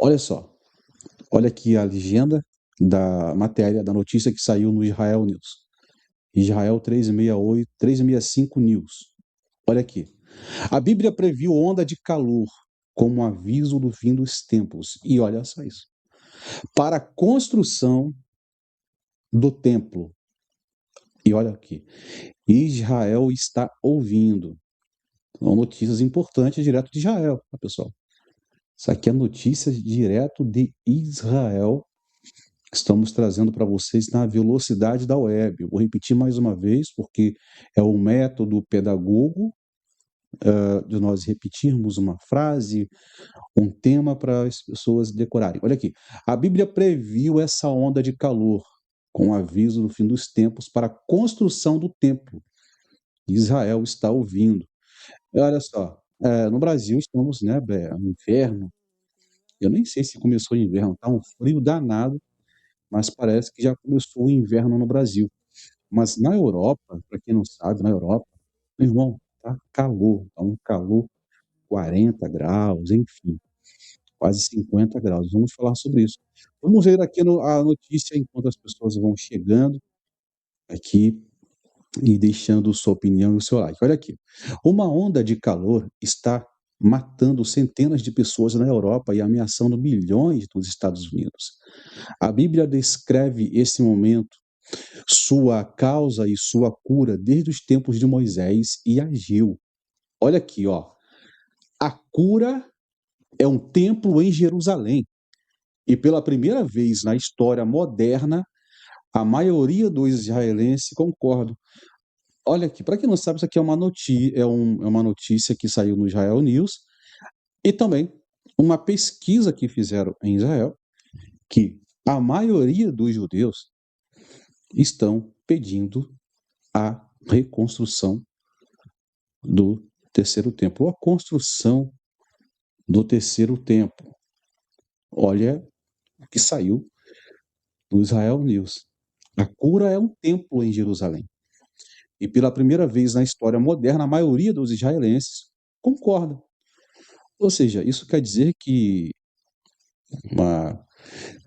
Olha só, olha aqui a legenda da matéria, da notícia que saiu no Israel News. Israel 368, 365 News. Olha aqui. A Bíblia previu onda de calor como um aviso do fim dos tempos. E olha só isso. Para a construção do templo. E olha aqui. Israel está ouvindo. São notícias importantes direto de Israel, tá, pessoal? Isso aqui é notícias direto de Israel. Estamos trazendo para vocês na velocidade da web. Vou repetir mais uma vez, porque é o método pedagogo de nós repetirmos uma frase, um tema para as pessoas decorarem. Olha aqui, a Bíblia previu essa onda de calor com aviso no fim dos tempos para a construção do templo. Israel está ouvindo. E olha só, no Brasil estamos, né, no inverno. Eu nem sei se começou o inverno, tá um frio danado, mas parece que já começou o inverno no Brasil. Mas na Europa, para quem não sabe, na Europa, meu irmão, tá calor, tá um calor 40 graus, enfim, quase 50 graus. Vamos falar sobre isso. Vamos ver aqui a notícia enquanto as pessoas vão chegando aqui e deixando sua opinião e o seu like. Olha aqui. Uma onda de calor está matando centenas de pessoas na Europa e ameaçando milhões nos Estados Unidos. A Bíblia descreve esse momento, sua causa e sua cura desde os tempos de Moisés e agiu. Olha aqui, ó. A cura é um templo em Jerusalém. E pela primeira vez na história moderna, a maioria dos israelenses concorda. Olha aqui, para quem não sabe, isso aqui é uma notícia que saiu no Israel News e também uma pesquisa que fizeram em Israel, que a maioria dos judeus estão pedindo a reconstrução do terceiro templo, a construção do terceiro templo. Olha o que saiu do Israel News. A cura é um templo em Jerusalém. E pela primeira vez na história moderna, a maioria dos israelenses concorda. Ou seja, isso quer dizer que uma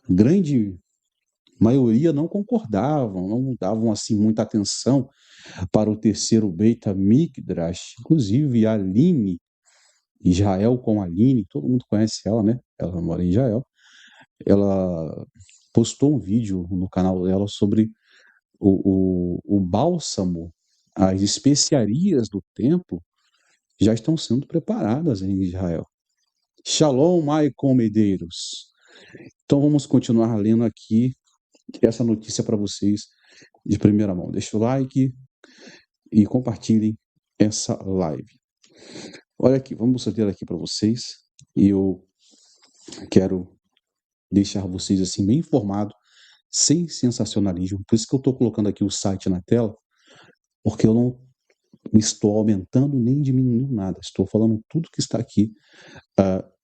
grande maioria não concordavam, não davam assim muita atenção para o terceiro Beit HaMikdash. Inclusive a Aline, Israel com a Aline, todo mundo conhece ela, né? Ela mora em Israel. Ela postou um vídeo no canal dela sobre o bálsamo, as especiarias do templo já estão sendo preparadas em Israel. Shalom, Maicon Medeiros. Então vamos continuar lendo aqui essa notícia para vocês de primeira mão. Deixa o like e compartilhem essa live. Olha aqui, vamos ler aqui para vocês e eu quero deixar vocês assim bem informados, sem sensacionalismo. Por isso que eu estou colocando aqui o site na tela, porque eu não estou aumentando nem diminuindo nada. Estou falando tudo que está aqui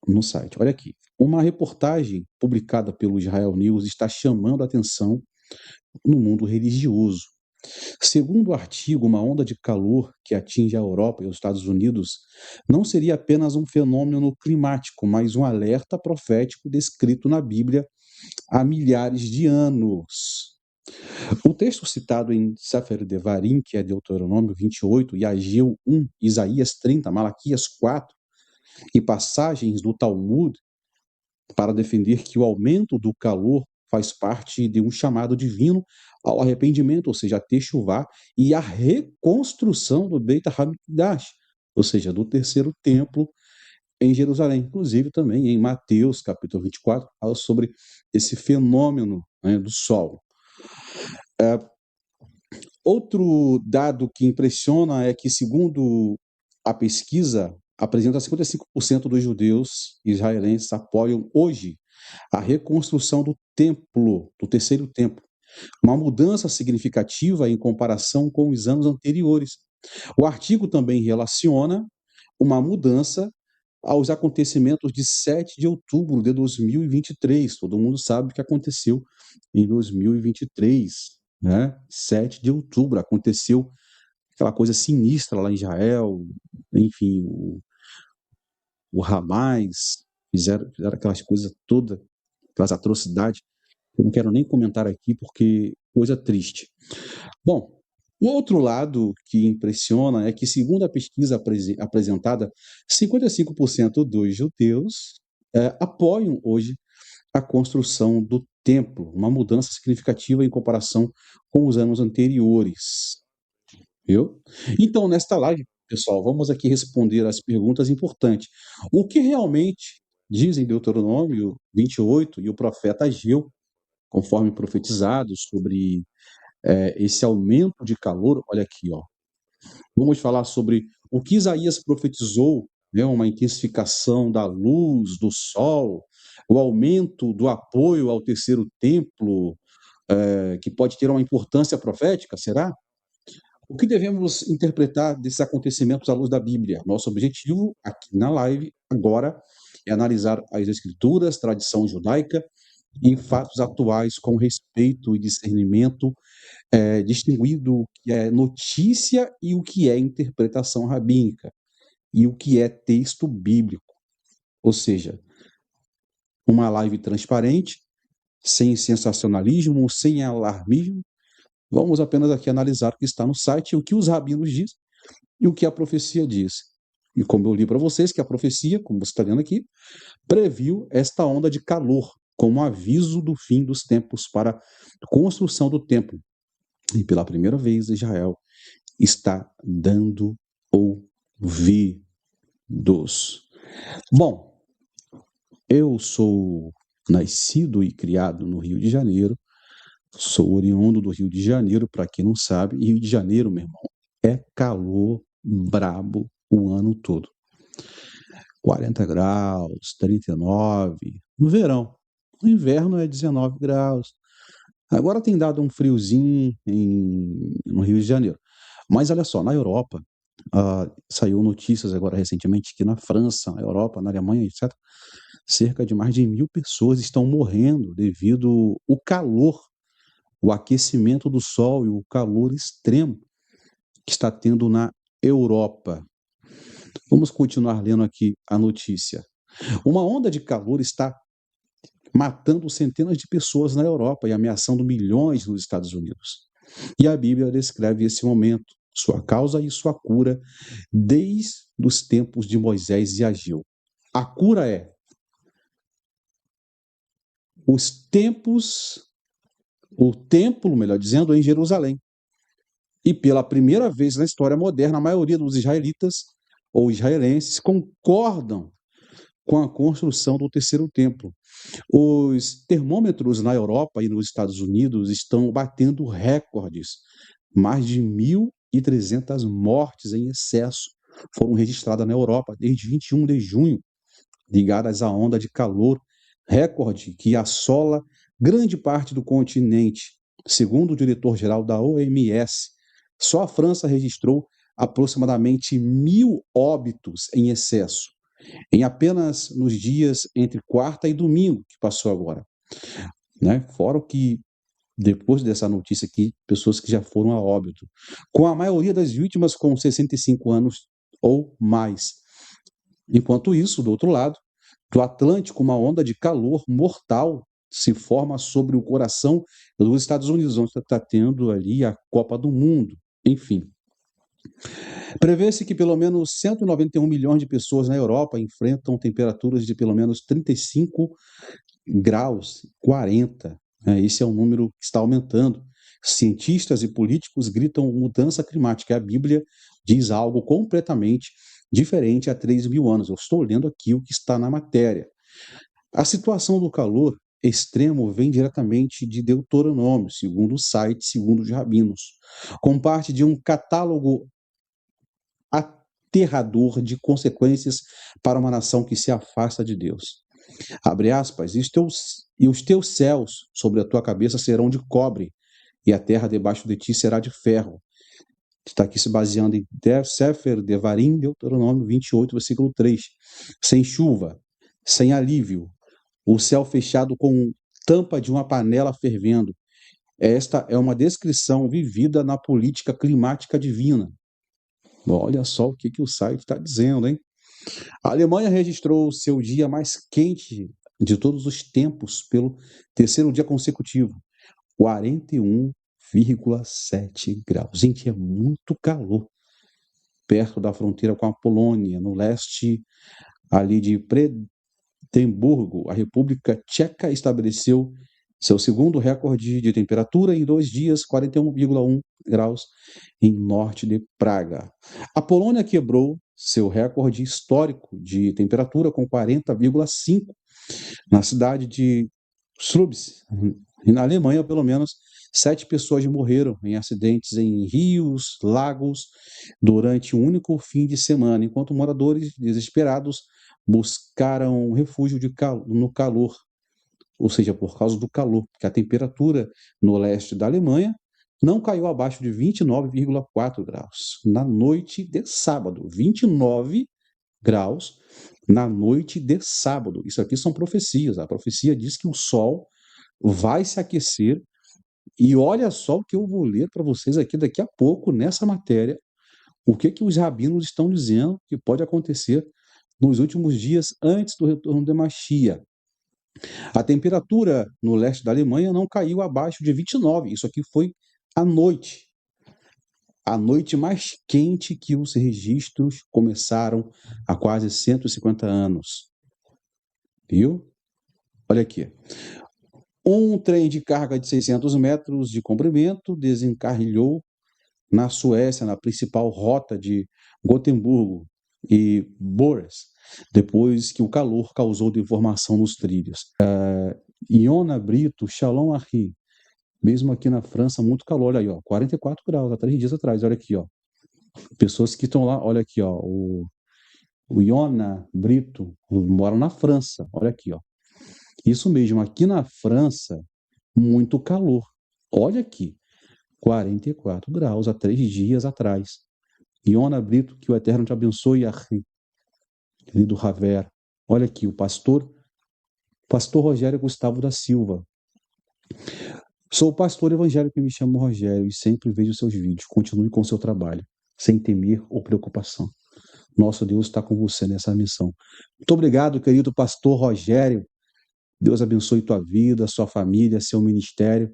no site. Olha aqui. Uma reportagem publicada pelo Israel News está chamando a atenção no mundo religioso. Segundo o artigo, uma onda de calor que atinge a Europa e os Estados Unidos não seria apenas um fenômeno climático, mas um alerta profético descrito na Bíblia há milhares de anos. O texto citado em Sefer Devarim, que é Deuteronômio 28, e Ageu 1, Isaías 30, Malaquias 4 e passagens do Talmud para defender que o aumento do calor faz parte de um chamado divino ao arrependimento, ou seja, a techuvá, e a reconstrução do Beit HaMikdash, ou seja, do terceiro templo em Jerusalém. Inclusive também em Mateus, capítulo 24, fala sobre esse fenômeno, né, do sol. Outro dado que impressiona é que, segundo a pesquisa, apresenta 55% dos judeus israelenses apoiam hoje a reconstrução do templo, do terceiro templo, uma mudança significativa em comparação com os anos anteriores. O artigo também relaciona uma mudança aos acontecimentos de 7 de outubro de 2023. Todo mundo sabe o que aconteceu em 2023, né? 7 de outubro aconteceu aquela coisa sinistra lá em Israel, enfim, o Hamas fizeram aquelas coisas todas, aquelas atrocidades. Eu não quero nem comentar aqui porque coisa triste. Bom, o outro lado que impressiona é que, segundo a pesquisa apresentada, 55% dos judeus apoiam hoje a construção do templo, uma mudança significativa em comparação com os anos anteriores. Viu? Então, nesta live, pessoal, vamos aqui responder as perguntas importantes. O que realmente dizem Deuteronômio 28 e o profeta Ageu, conforme profetizado sobre esse aumento de calor? Olha aqui, ó. Vamos falar sobre o que Isaías profetizou, né, uma intensificação da luz, do sol, o aumento do apoio ao terceiro templo, que pode ter uma importância profética, será? O que devemos interpretar desses acontecimentos à luz da Bíblia? Nosso objetivo aqui na live agora é analisar as escrituras, tradição judaica e fatos atuais com respeito e discernimento, distinguindo o que é notícia e o que é interpretação rabínica, e o que é texto bíblico. Ou seja, uma live transparente, sem sensacionalismo, sem alarmismo. Vamos apenas aqui analisar o que está no site, o que os rabinos dizem e o que a profecia diz. E como eu li para vocês, que a profecia, como você está vendo aqui, previu esta onda de calor como aviso do fim dos tempos para a construção do templo. E pela primeira vez, Israel está dando ouvidos. Bom, eu sou nascido e criado no Rio de Janeiro, sou oriundo do Rio de Janeiro, para quem não sabe, e Rio de Janeiro, meu irmão, é calor brabo o ano todo. 40 graus, 39, no verão. No inverno é 19 graus. Agora tem dado um friozinho no Rio de Janeiro. Mas olha só, na Europa, saiu notícias agora recentemente que na França, na Europa, na Alemanha, etc., cerca de mais de 1.000 pessoas estão morrendo devido ao calor, o aquecimento do sol e o calor extremo que está tendo na Europa. Vamos continuar lendo aqui a notícia. Uma onda de calor está matando centenas de pessoas na Europa e ameaçando milhões nos Estados Unidos. E a Bíblia descreve esse momento, sua causa e sua cura, desde os tempos de Moisés e Ageu. A cura é o templo, melhor dizendo, em Jerusalém. E pela primeira vez na história moderna, a maioria dos israelitas ou israelenses concordam com a construção do terceiro templo. Os termômetros na Europa e nos Estados Unidos estão batendo recordes. Mais de 1.300 mortes em excesso foram registradas na Europa desde 21 de junho, ligadas à onda de calor recorde que assola grande parte do continente. Segundo o diretor-geral da OMS, só a França registrou aproximadamente 1.000 óbitos em excesso, em apenas nos dias entre quarta e domingo, que passou agora. Né? Fora o que, depois dessa notícia aqui, pessoas que já foram a óbito, com a maioria das vítimas com 65 anos ou mais. Enquanto isso, do outro lado, do Atlântico, uma onda de calor mortal se forma sobre o coração dos Estados Unidos, onde está tendo ali a Copa do Mundo. Enfim, prevê-se que pelo menos 191 milhões de pessoas na Europa enfrentam temperaturas de pelo menos 35 graus, 40. Esse é um número que está aumentando. Cientistas e políticos gritam mudança climática. A Bíblia diz algo completamente diferente há 3.000 anos. Eu estou lendo aqui o que está na matéria. A situação do calor extremo vem diretamente de Deuteronômio, segundo o site, segundo os rabinos, como parte de um catálogo aterrador de consequências para uma nação que se afasta de Deus. Abre aspas, e os teus céus sobre a tua cabeça serão de cobre, e a terra debaixo de ti será de ferro. Está aqui se baseando em Sefer Devarim, Deuteronômio 28, versículo 3. Sem chuva, sem alívio, o céu fechado com tampa de uma panela fervendo. Esta é uma descrição vivida na política climática divina. Olha só o que o site está dizendo, hein? A Alemanha registrou o seu dia mais quente de todos os tempos pelo terceiro dia consecutivo, 41,7 graus. Gente, é muito calor perto da fronteira com a Polônia, no leste ali de Brandemburgo. A República Tcheca estabeleceu seu segundo recorde de temperatura em 2 dias, 41,1 graus, em norte de Praga. A Polônia quebrou seu recorde histórico de temperatura com 40,5 na cidade de Słubice. E na Alemanha, pelo menos 7 pessoas morreram em acidentes em rios, lagos, durante um único fim de semana, enquanto moradores desesperados buscaram refúgio no calor, ou seja, por causa do calor, porque a temperatura no leste da Alemanha não caiu abaixo de 29,4 graus na noite de sábado. 29 graus na noite de sábado. Isso aqui são profecias. A profecia diz que o sol vai se aquecer. E olha só o que eu vou ler para vocês aqui daqui a pouco nessa matéria. O que os rabinos estão dizendo que pode acontecer nos últimos dias antes do retorno de Mashiach. A temperatura no leste da Alemanha não caiu abaixo de 29. Isso aqui foi à noite. A noite mais quente que os registros começaram há quase 150 anos. Viu? Olha aqui. Um trem de carga de 600 metros de comprimento desencarrilhou na Suécia, na principal rota de Gotemburgo e Boris, depois que o calor causou deformação nos trilhos. Iona Brito, Shalom Arri, mesmo aqui na França, muito calor, olha aí, ó, 44 graus, há 3 dias atrás, olha aqui, ó. Pessoas que estão lá, olha aqui, ó, o Iona Brito mora na França, olha aqui, ó. Isso mesmo, aqui na França, muito calor. Olha aqui, 44 graus há 3 dias atrás. Iona Brito, que o Eterno te abençoe, querido Raver. Olha aqui, o pastor Rogério Gustavo da Silva. Sou o pastor evangélico e me chamo Rogério e sempre vejo seus vídeos. Continue com o seu trabalho, sem temer ou preocupação. Nosso Deus está com você nessa missão. Muito obrigado, querido pastor Rogério. Deus abençoe tua vida, sua família, seu ministério.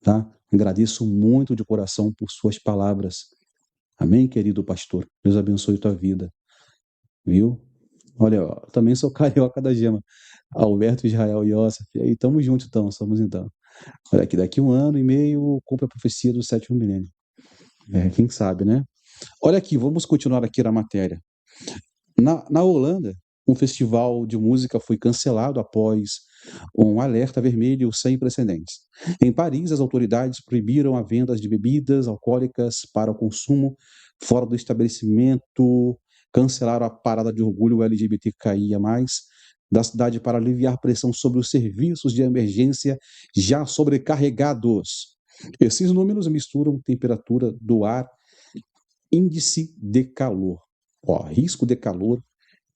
Tá? Agradeço muito de coração por suas palavras. Amém, querido pastor? Deus abençoe tua vida. Viu? Olha, ó, também sou carioca da gema. Alberto, Israel e Yosef. E aí, tamo junto então, somos então. Olha aqui, daqui 1 ano e meio, cumpre a profecia do 7º milênio. Quem sabe, né? Olha aqui, vamos continuar aqui na matéria. Na Holanda, um festival de música foi cancelado após um alerta vermelho sem precedentes. Em Paris, as autoridades proibiram a venda de bebidas alcoólicas para o consumo fora do estabelecimento, cancelaram a parada de orgulho LGBTQIA+, da cidade para aliviar pressão sobre os serviços de emergência já sobrecarregados. Esses números misturam temperatura do ar, índice de calor, ó, risco de calor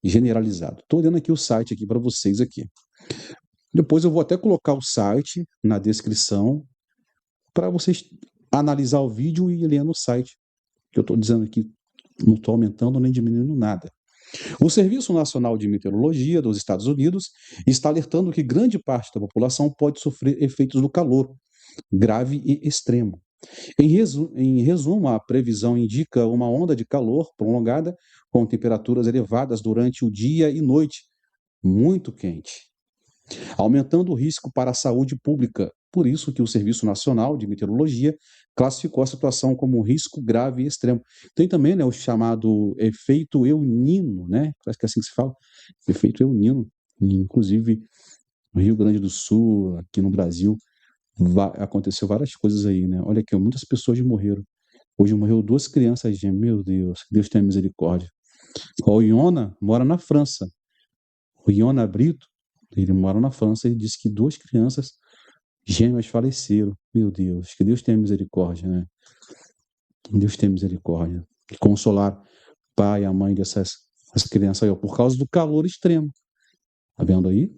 generalizado. Estou olhando aqui o site aqui para vocês aqui. Depois eu vou até colocar o site na descrição para vocês analisar o vídeo e ler no site. Que eu estou dizendo aqui, não estou aumentando nem diminuindo nada. O Serviço Nacional de Meteorologia dos Estados Unidos está alertando que grande parte da população pode sofrer efeitos do calor, grave e extremo. Em resumo, a previsão indica uma onda de calor prolongada com temperaturas elevadas durante o dia e noite, muito quente, aumentando o risco para a saúde pública. Por isso que o Serviço Nacional de Meteorologia classificou a situação como risco grave e extremo. Tem também, né, o chamado efeito El Niño, né? Parece que é assim que se fala, efeito El Niño. Inclusive, no Rio Grande do Sul, aqui no Brasil, aconteceu várias coisas aí, né? Olha aqui, muitas pessoas morreram. Hoje morreu 2 crianças gêmeas. Meu Deus, que Deus tenha misericórdia. O Iona mora na França. O Iona Brito, ele mora na França, ele disse que 2 crianças gêmeas faleceram. Meu Deus, que Deus tenha misericórdia, né? Que Deus tenha misericórdia. Consolar o pai e a mãe dessas crianças aí, ó, por causa do calor extremo. Tá vendo aí?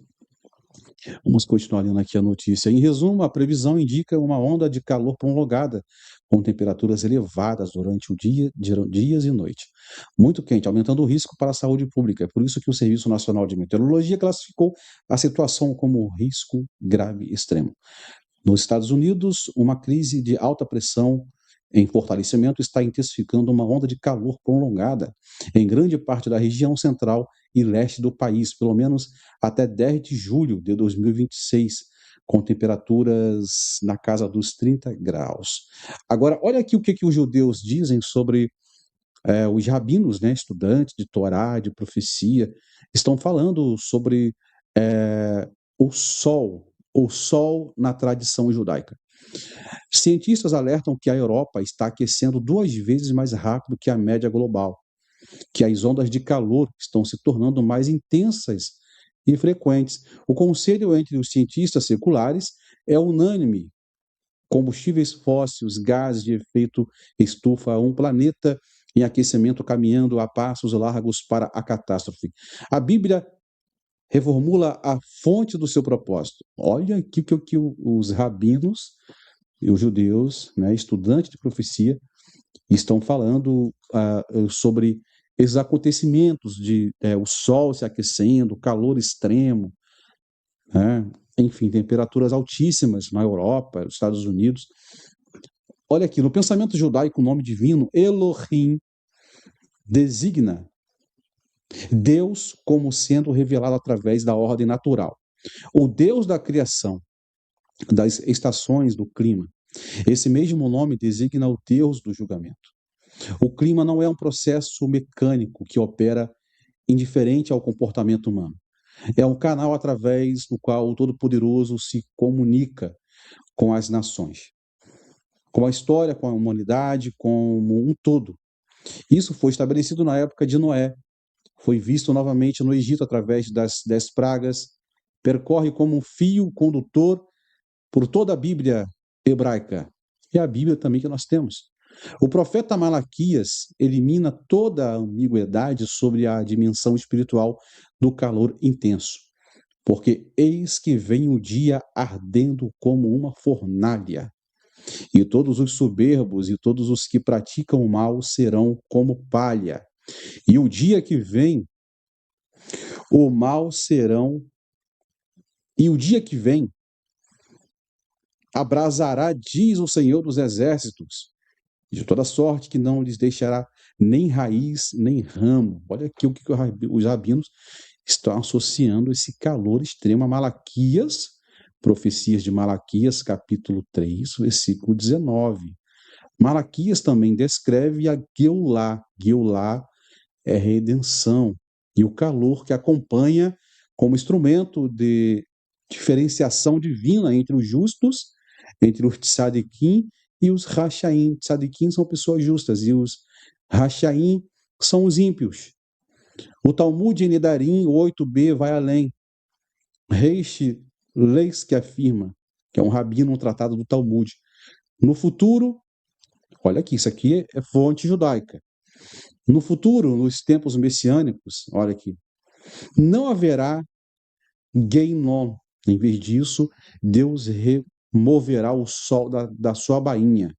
Vamos continuar lendo aqui a notícia. Em resumo, a previsão indica uma onda de calor prolongada, com temperaturas elevadas durante o dia, dias e noite. Muito quente, aumentando o risco para a saúde pública. É por isso que o Serviço Nacional de Meteorologia classificou a situação como risco grave extremo. Nos Estados Unidos, uma crise de alta pressão em fortalecimento está intensificando uma onda de calor prolongada em grande parte da região central e leste do país, pelo menos até 10 de julho de 2026, com temperaturas na casa dos 30 graus. Agora, olha aqui o que os judeus dizem sobre os rabinos, né, estudantes de Torá, de profecia, estão falando sobre o sol na tradição judaica. Cientistas alertam que a Europa está aquecendo 2 vezes mais rápido que a média global, que as ondas de calor estão se tornando mais intensas e frequentes. O conselho entre os cientistas seculares é unânime. Combustíveis fósseis, gases de efeito estufa, um planeta em aquecimento caminhando a passos largos para a catástrofe. A Bíblia reformula a fonte do seu propósito. Olha aqui o que os rabinos e os judeus, né, estudantes de profecia, estão falando sobre esses acontecimentos de o sol se aquecendo, calor extremo, né? Enfim, temperaturas altíssimas na Europa, nos Estados Unidos. Olha aqui, no pensamento judaico, o nome divino, Elohim, designa Deus como sendo revelado através da ordem natural. O Deus da criação, das estações, do clima. Esse mesmo nome designa o Deus do julgamento. O clima não é um processo mecânico que opera indiferente ao comportamento humano. É um canal através do qual o Todo-Poderoso se comunica com as nações, com a história, com a humanidade, como um todo. Isso foi estabelecido na época de Noé, foi visto novamente no Egito através das 10 pragas, percorre como um fio condutor por toda a Bíblia hebraica. E a Bíblia também que nós temos. O profeta Malaquias elimina toda a ambiguidade sobre a dimensão espiritual do calor intenso, porque eis que vem o dia ardendo como uma fornalha, e todos os soberbos e todos os que praticam o mal serão como palha. E o dia que vem, o mal serão, e o dia que vem abrasará, diz o Senhor dos Exércitos, de toda sorte que não lhes deixará nem raiz, nem ramo. Olha aqui o que os rabinos estão associando esse calor extremo a Malaquias, profecias de Malaquias, capítulo 3, versículo 19. Malaquias também descreve a Geulá. Geulá é redenção. E o calor que acompanha como instrumento de diferenciação divina entre os justos, entre os tzadikim e os rachaim. Tzadikim são pessoas justas e os rachaim são os ímpios. O Talmud em Nedarim 8b vai além. Reish Leis que afirma, que é um rabino, um tratado do Talmud. No futuro, olha aqui, isso aqui é fonte judaica. No futuro, nos tempos messiânicos, olha aqui, não haverá Geinom. Em vez disso, Deus removerá o sol da sua bainha.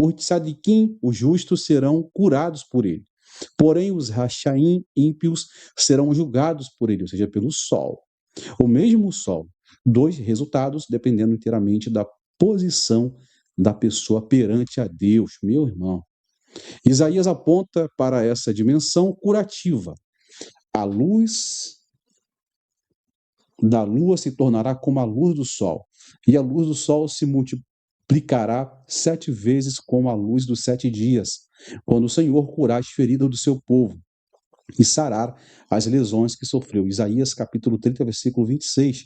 Os tzadikim, os justos, serão curados por ele. Porém, os rachaim, ímpios, serão julgados por ele, ou seja, pelo sol. O mesmo sol. 2 resultados dependendo inteiramente da posição da pessoa perante a Deus. Meu irmão. Isaías aponta para essa dimensão curativa. A luz da lua se tornará como a luz do sol, e a luz do sol se multiplicará 7 vezes como a luz dos 7 dias, quando o Senhor curar as feridas do seu povo e sarar as lesões que sofreu. Isaías capítulo 30, versículo 26.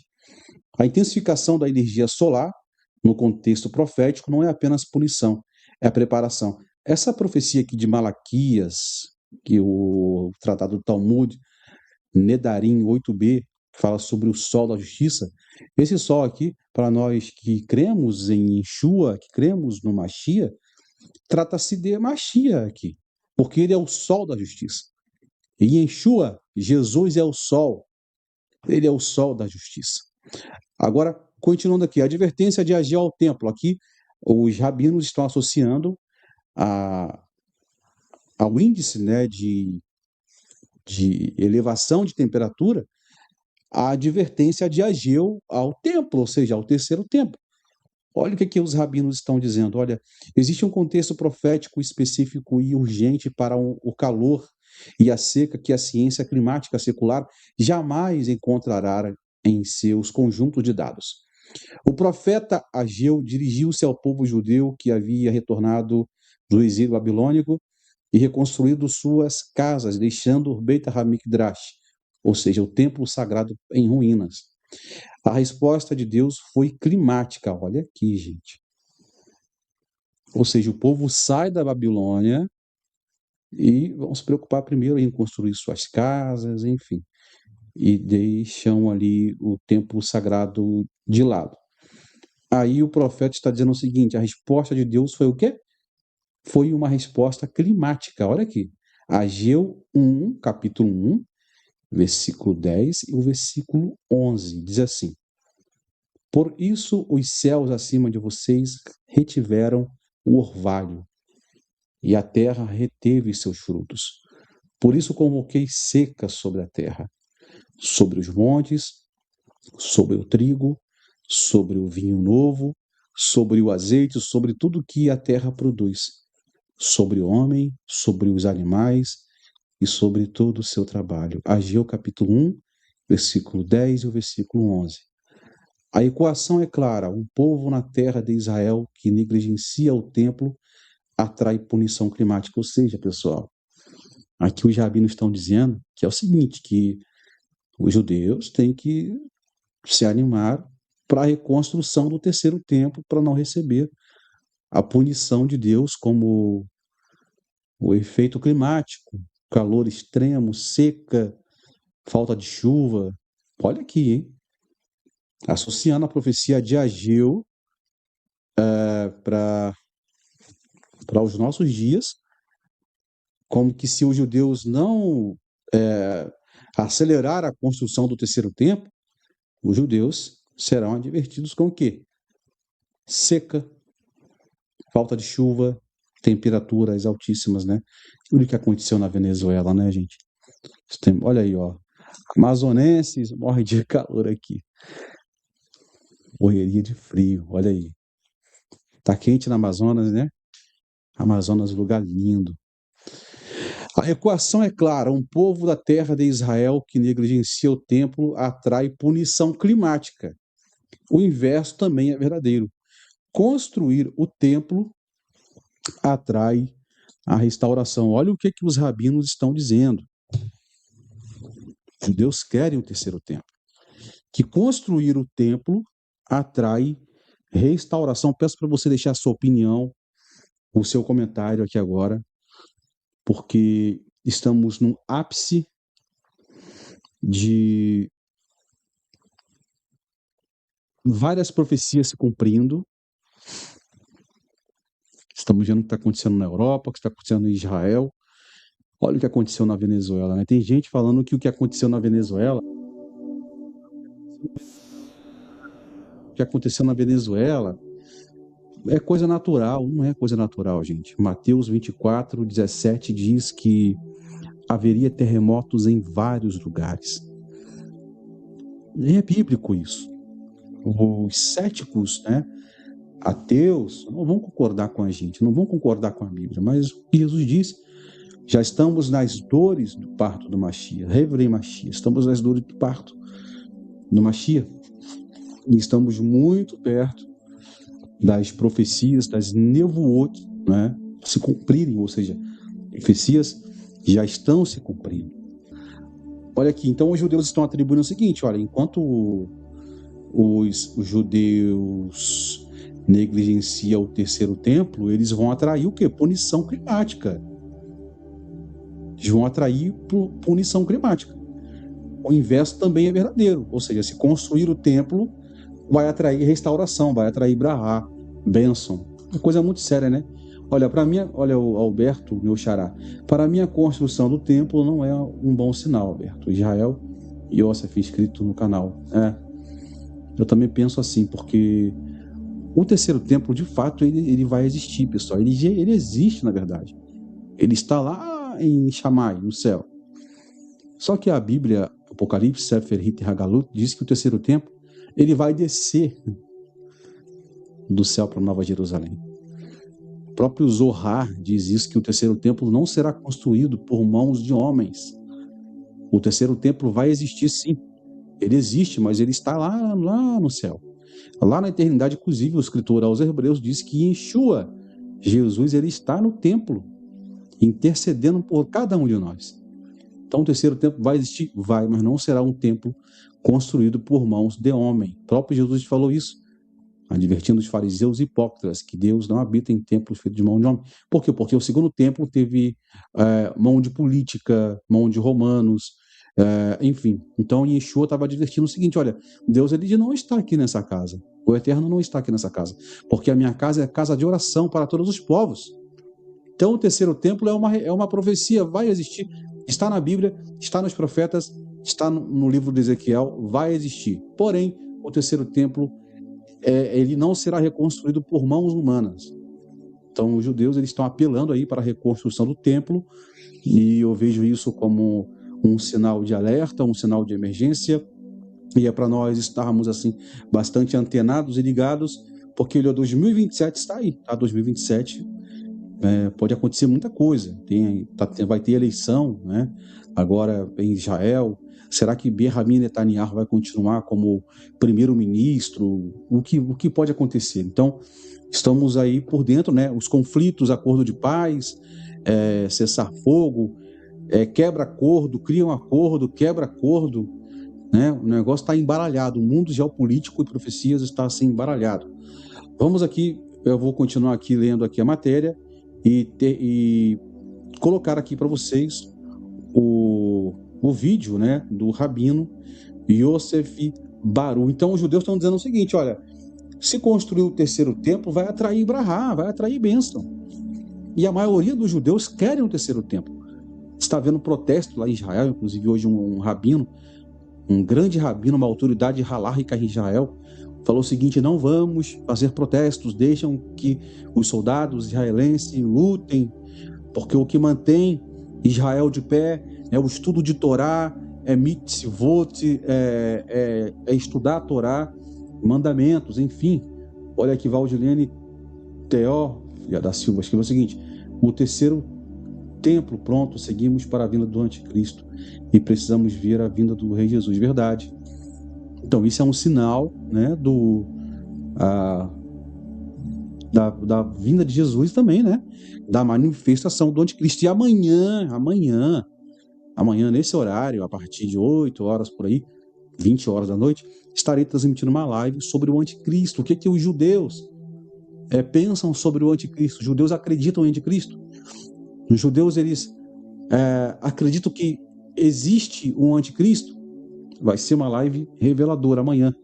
A intensificação da energia solar, no contexto profético, não é apenas punição, é a preparação. Essa profecia aqui de Malaquias, que o tratado do Talmud, Nedarim 8b, fala sobre o sol da justiça, esse sol aqui, para nós que cremos em Yeshua, que cremos no Mashiach, trata-se de Mashiach aqui, porque ele é o sol da justiça. E em Yeshua, Jesus é o sol, ele é o sol da justiça. Agora, continuando aqui, a advertência de Ageu ao templo. Aqui, os rabinos estão associando ao índice, né, de elevação de temperatura a advertência de Ageu ao templo, ou seja, ao terceiro templo. Olha o que os rabinos estão dizendo. Olha, existe um contexto profético específico e urgente para o calor e a seca que a ciência climática secular jamais encontrará em seus conjuntos de dados. O profeta Ageu dirigiu-se ao povo judeu que havia retornado do exílio babilônico e reconstruído suas casas, deixando o Beit HaMikdash, ou seja, o templo sagrado, em ruínas. A resposta de Deus foi climática. Olha aqui, gente. Ou seja, o povo sai da Babilônia e vão se preocupar primeiro em construir suas casas, enfim, e deixam ali o templo sagrado de lado. Aí o profeta está dizendo o seguinte: a resposta de Deus foi o quê? Foi uma resposta climática. Olha aqui. Ageu 1, capítulo 1, versículo 10 e o versículo 11. Diz assim: por isso os céus acima de vocês retiveram o orvalho, e a terra reteve seus frutos. Por isso convoquei seca sobre a terra, sobre os montes, sobre o trigo, sobre o vinho novo, sobre o azeite, sobre tudo que a terra produz, sobre o homem, sobre os animais e sobre todo o seu trabalho. Ageu capítulo 1, versículo 10 e o versículo 11. A equação é clara: um povo na terra de Israel que negligencia o templo atrai punição climática. Ou seja, pessoal, aqui os rabinos estão dizendo que é o seguinte, que os judeus têm que se animar para a reconstrução do terceiro templo, para não receber a punição de Deus, como o efeito climático, calor extremo, seca, falta de chuva. Olha aqui, hein? Associando a profecia de Ageu para os nossos dias, como que se os judeus não acelerar a construção do terceiro templo, os judeus serão advertidos com o quê? Seca, falta de chuva, temperaturas altíssimas, né? Olha o que aconteceu na Venezuela, né, gente? Olha aí, ó. Amazonenses morrem de calor aqui. Correria de frio, olha aí. Tá quente na Amazonas, né? Amazonas, lugar lindo. A equação é clara: um povo da terra de Israel que negligencia o templo atrai punição climática. O inverso também é verdadeiro. Construir o templo atrai a restauração. Olha o que os rabinos estão dizendo. Os judeus querem o terceiro templo. Que construir o templo atrai restauração. Peço para você deixar a sua opinião, o seu comentário aqui agora, porque estamos num ápice de várias profecias se cumprindo. Estamos vendo o que está acontecendo na Europa, o que está acontecendo em Israel. Olha o que aconteceu na Venezuela, né? Tem gente falando que o que aconteceu na Venezuela... O que aconteceu na Venezuela é coisa natural. Não é coisa natural, gente. Mateus 24, 17 diz que haveria terremotos em vários lugares. É bíblico isso. Os céticos, né, ateus, não vão concordar com a gente, não vão concordar com a Bíblia, mas o que Jesus disse: já estamos nas dores do parto do Mashiach, Reverei Mashiach, estamos nas dores do parto do Mashiach, e estamos muito perto das profecias, das nevuot, né, se cumprirem, ou seja, profecias já estão se cumprindo. Olha aqui, então os judeus estão atribuindo o seguinte: olha, enquanto os judeus negligenciam o terceiro templo, eles vão atrair o quê? Punição climática. Eles vão atrair punição climática. O inverso também é verdadeiro, ou seja, se construir o templo, vai atrair restauração, vai atrair brahá, bênção. Uma coisa muito séria, né? Olha, para mim, olha o Alberto, meu xará, para mim a construção do templo não é um bom sinal, Alberto. Israel Yosef, inscrito no canal. Eu também penso assim, porque o terceiro templo, de fato, ele vai existir, pessoal. Ele existe, na verdade. Ele está lá em Shammai, no céu. Só que a Bíblia, Apocalipse, Sefer Hit e Hagalut, diz que o terceiro templo ele vai descer do céu para Nova Jerusalém. O próprio Zohar diz isso, que o terceiro templo não será construído por mãos de homens. O terceiro templo vai existir, sim. Ele existe, mas ele está lá no céu. Lá na eternidade, inclusive, o escritor aos Hebreus diz que Yeshua, Jesus, ele está no templo, intercedendo por cada um de nós. Então, o terceiro templo vai existir? Vai, mas não será um templo construído por mãos de homem. O próprio Jesus falou isso, advertindo os fariseus hipócritas que Deus não habita em templos feitos de mão de homem. Por quê? Porque o segundo templo teve mão de política, mão de romanos, enfim. Então, Yeshua estava advertindo o seguinte: olha, Deus ele não está aqui nessa casa. O Eterno não está aqui nessa casa, porque a minha casa é casa de oração para todos os povos. Então, o terceiro templo é uma profecia, vai existir, está na Bíblia, está nos profetas, está no livro de Ezequiel, vai existir. Porém, o terceiro templo ele não será reconstruído por mãos humanas. Então, os judeus eles estão apelando aí para a reconstrução do templo, e eu vejo isso como um sinal de alerta, um sinal de emergência, e é para nós estarmos assim bastante antenados e ligados, porque o 2027 está aí, tá? 2027 pode acontecer muita coisa. Vai ter eleição, né? Agora em Israel. Será que Benjamin Netanyahu vai continuar como primeiro-ministro? O que pode acontecer? Então, estamos aí por dentro, né? Os conflitos, acordo de paz, cessar fogo, quebra-acordo, cria um acordo, quebra-acordo, né? O negócio está embaralhado. O mundo geopolítico e profecias está assim embaralhado. Vamos aqui, eu vou continuar aqui lendo aqui a matéria e colocar aqui para vocês o vídeo, né, do rabino Yosef Baru. Então os judeus estão dizendo o seguinte: olha, se construir o terceiro templo vai atrair brahá, vai atrair bênção. E a maioria dos judeus querem o terceiro templo. Está havendo protesto lá em Israel, inclusive hoje um rabino, um grande rabino, uma autoridade halárrica em Israel, falou o seguinte: não vamos fazer protestos, deixam que os soldados israelenses lutem, porque o que mantém Israel de pé é o estudo de Torá, é mitzvot, é estudar a Torá, mandamentos, enfim. Olha aqui, Valdilene Teó da Silva escreveu o seguinte: o terceiro templo pronto, seguimos para a vinda do anticristo e precisamos ver a vinda do Rei Jesus. Verdade. Então, isso é um sinal, né, da vinda de Jesus também, né, da manifestação do anticristo. E amanhã, nesse horário, a partir de 8 horas por aí, 20 horas da noite, estarei transmitindo uma live sobre o anticristo. O que os judeus pensam sobre o anticristo? Os judeus acreditam em anticristo? Os judeus, eles acreditam que existe um anticristo? Vai ser uma live reveladora amanhã,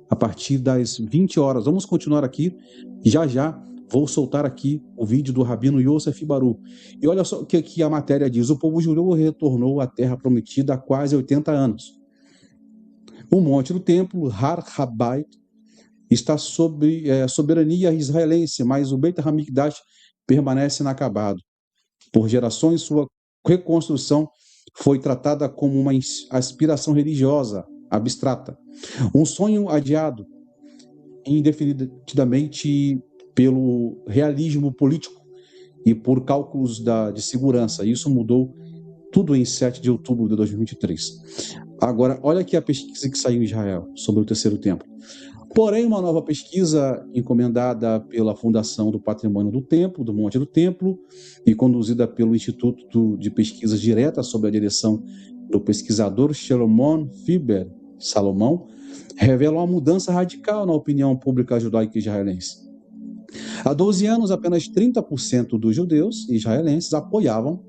a partir das 20 horas. Vamos continuar aqui. Já vou soltar aqui o vídeo do rabino Yosef Baru. E olha só o que a matéria diz: o povo judeu retornou à terra prometida há quase 80 anos. O monte do templo, Har Habayit, está sob soberania israelense, mas o Beit HaMikdash permanece inacabado. Por gerações, sua reconstrução foi tratada como uma aspiração religiosa abstrata, um sonho adiado indefinidamente pelo realismo político e por cálculos de segurança. Isso mudou tudo em 7 de outubro de 2023. Agora, olha aqui a pesquisa que saiu em Israel sobre o terceiro templo. Porém, uma nova pesquisa encomendada pela Fundação do Patrimônio do Templo, do Monte do Templo, e conduzida pelo Instituto de Pesquisas Diretas sob a direção do pesquisador Shalomon Fiber Salomão, revela uma mudança radical na opinião pública judaica israelense. Há 12 anos, apenas 30% dos judeus israelenses apoiavam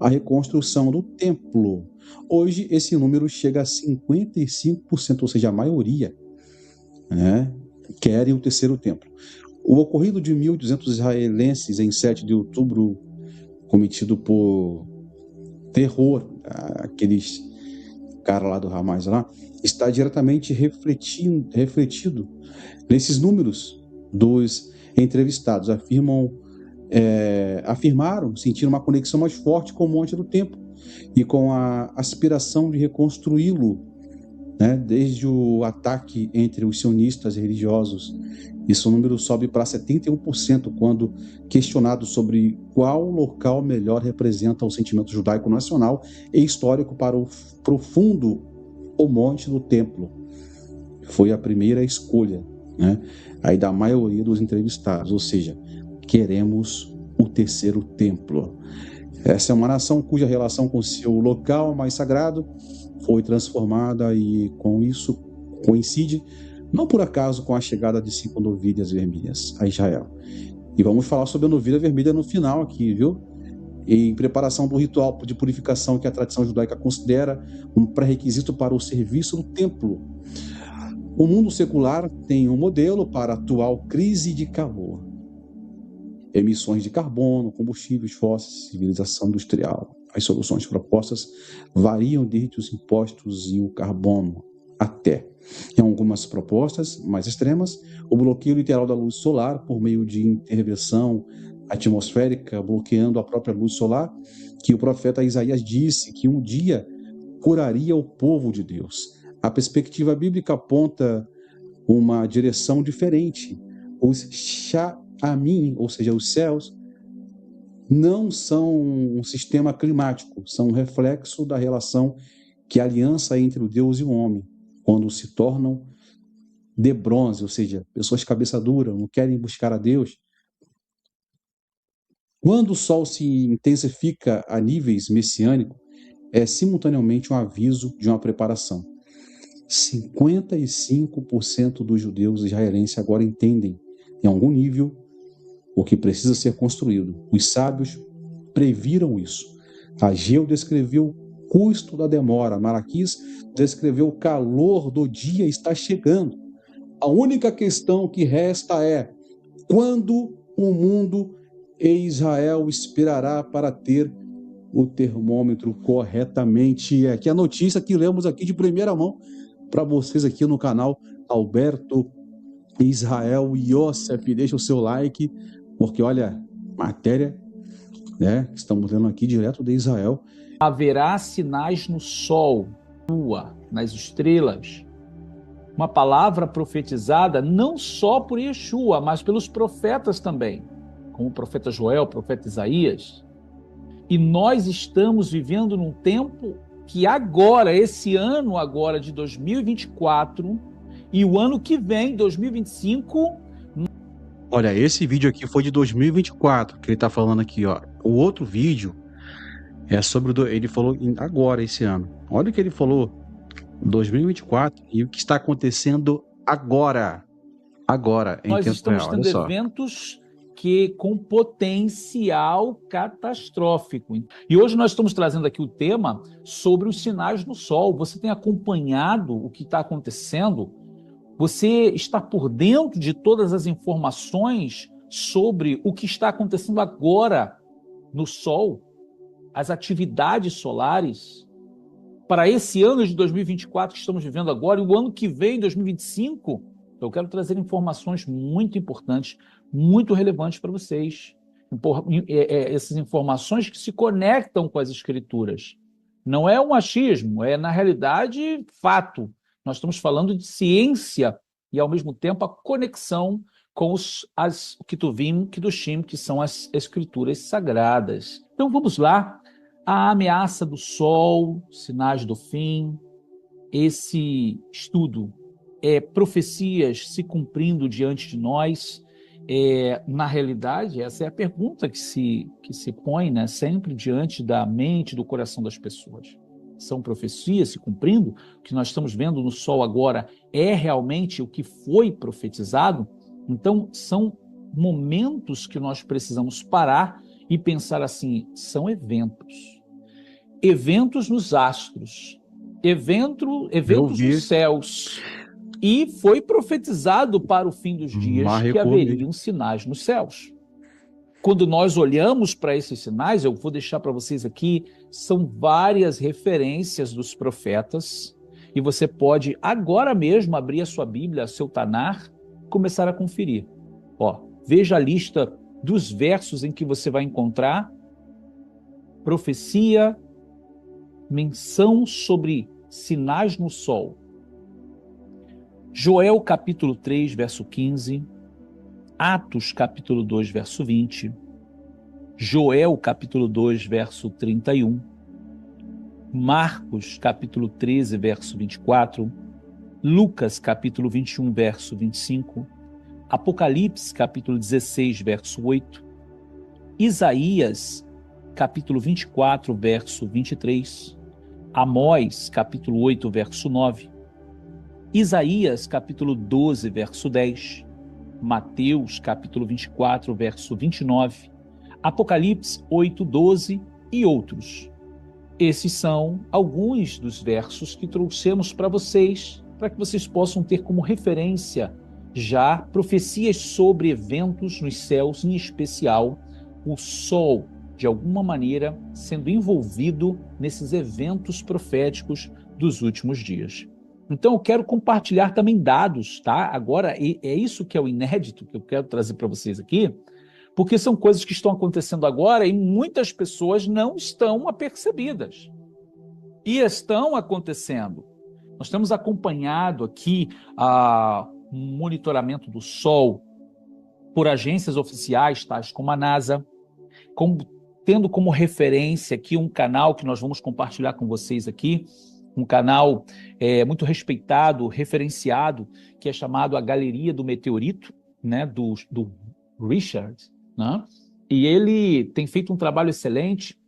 a reconstrução do templo. Hoje, esse número chega a 55%, ou seja, a maioria, querem o terceiro templo. O ocorrido de 1.200 israelenses em 7 de outubro, cometido por terror, aqueles caras lá do Hamas lá, está diretamente refletido nesses números dos entrevistados. Afirmaram sentir uma conexão mais forte com o Monte do Templo e com a aspiração de reconstruí-lo, né, desde o ataque entre os sionistas religiosos. Esse número sobe para 71% quando questionado sobre qual local melhor representa o sentimento judaico nacional e histórico para o profundo o Monte do Templo. Foi a primeira escolha, né, aí da maioria dos entrevistados, ou seja, queremos o terceiro templo. Essa é uma nação cuja relação com seu local mais sagrado foi transformada e com isso coincide, não por acaso, com a chegada de 5 novilhas vermelhas a Israel. E vamos falar sobre a novilha vermelha no final aqui, viu? Em preparação do ritual de purificação que a tradição judaica considera um pré-requisito para o serviço do templo. O mundo secular tem um modelo para a atual crise de calor. Emissões de carbono, combustíveis fósseis, civilização industrial. As soluções propostas variam desde os impostos e o carbono até, em algumas propostas mais extremas, o bloqueio literal da luz solar por meio de intervenção atmosférica, bloqueando a própria luz solar, que o profeta Isaías disse que um dia curaria o povo de Deus. A perspectiva bíblica aponta uma direção diferente. Os Sha'amim, ou seja, os céus, não são um sistema climático, são um reflexo da relação que a aliança entre o Deus e o homem, quando se tornam de bronze, ou seja, pessoas cabeça dura, não querem buscar a Deus. Quando o sol se intensifica a níveis messiânicos, é simultaneamente um aviso de uma preparação. 55% dos judeus israelenses agora entendem, em algum nível, o que precisa ser construído. Os sábios previram isso. Ageu descreveu o custo da demora. Malaquias descreveu o calor do dia está chegando. A única questão que resta é quando o mundo e Israel esperará para ter o termômetro corretamente. É aqui a notícia que lemos aqui de primeira mão para vocês aqui no canal Alberto Israel Yosef. Deixa o seu like, porque olha, matéria, né, que estamos lendo aqui direto de Israel. Haverá sinais no sol, na lua, nas estrelas. Uma palavra profetizada não só por Yeshua, mas pelos profetas também, como o profeta Joel, o profeta Isaías. E nós estamos vivendo num tempo que agora, esse ano agora de 2024 e o ano que vem, 2025... Olha, esse vídeo aqui foi de 2024, que ele está falando aqui, ó. O outro vídeo é sobre ele falou agora, esse ano. Olha o que ele falou, 2024, e o que está acontecendo agora, em nós tempo estamos real. tendo eventos que com potencial catastrófico. E hoje nós estamos trazendo aqui o tema sobre os sinais no sol. Você tem acompanhado o que está acontecendo? Você está por dentro de todas as informações sobre o que está acontecendo agora no sol, as atividades solares, para esse ano de 2024 que estamos vivendo agora e o ano que vem, 2025, eu quero trazer informações muito importantes, muito relevantes para vocês. Essas informações que se conectam com as escrituras. Não é um achismo, é, na realidade, fato. Nós estamos falando de ciência e, ao mesmo tempo, a conexão com as Ketuvim, Kedushim, que são as escrituras sagradas. Então, vamos lá. A ameaça do sol, sinais do fim, esse estudo profecias se cumprindo diante de nós. Na realidade, essa é a pergunta que se põe, né, sempre diante da mente, do coração das pessoas. São profecias se cumprindo? O que nós estamos vendo no sol agora é realmente o que foi profetizado? Então, são momentos que nós precisamos parar e pensar assim, são eventos. Eventos nos astros, eventos nos céus. E foi profetizado para o fim dos dias que haveriam sinais nos céus. Quando nós olhamos para esses sinais, eu vou deixar para vocês aqui, são várias referências dos profetas, e você pode agora mesmo abrir a sua Bíblia, seu Tanar, e começar a conferir. Ó, veja a lista dos versos em que você vai encontrar profecia, menção sobre sinais no sol. Joel capítulo 3, verso 15, Atos capítulo 2, verso 20, Joel capítulo 2, verso 31, Marcos capítulo 13, verso 24, Lucas capítulo 21, verso 25, Apocalipse capítulo 16, verso 8, Isaías capítulo 24, verso 23, Amós capítulo 8, verso 9, Isaías capítulo 12, verso 10, Mateus capítulo 24, verso 29, Apocalipse 8, 12 e outros. Esses são alguns dos versos que trouxemos para que vocês possam ter como referência já profecias sobre eventos nos céus, em especial o sol, de alguma maneira, sendo envolvido nesses eventos proféticos dos últimos dias. Então, eu quero compartilhar também dados, tá? Agora, é isso que é o inédito que eu quero trazer para vocês aqui, porque são coisas que estão acontecendo agora e muitas pessoas não estão apercebidas. E estão acontecendo. Nós temos acompanhado aqui um monitoramento do Sol por agências oficiais, tais como a NASA, tendo como referência aqui um canal que nós vamos compartilhar com vocês aqui, um canal muito respeitado, referenciado, que é chamado a Galeria do Meteorito, né, do Richard, né? E ele tem feito um trabalho excelente,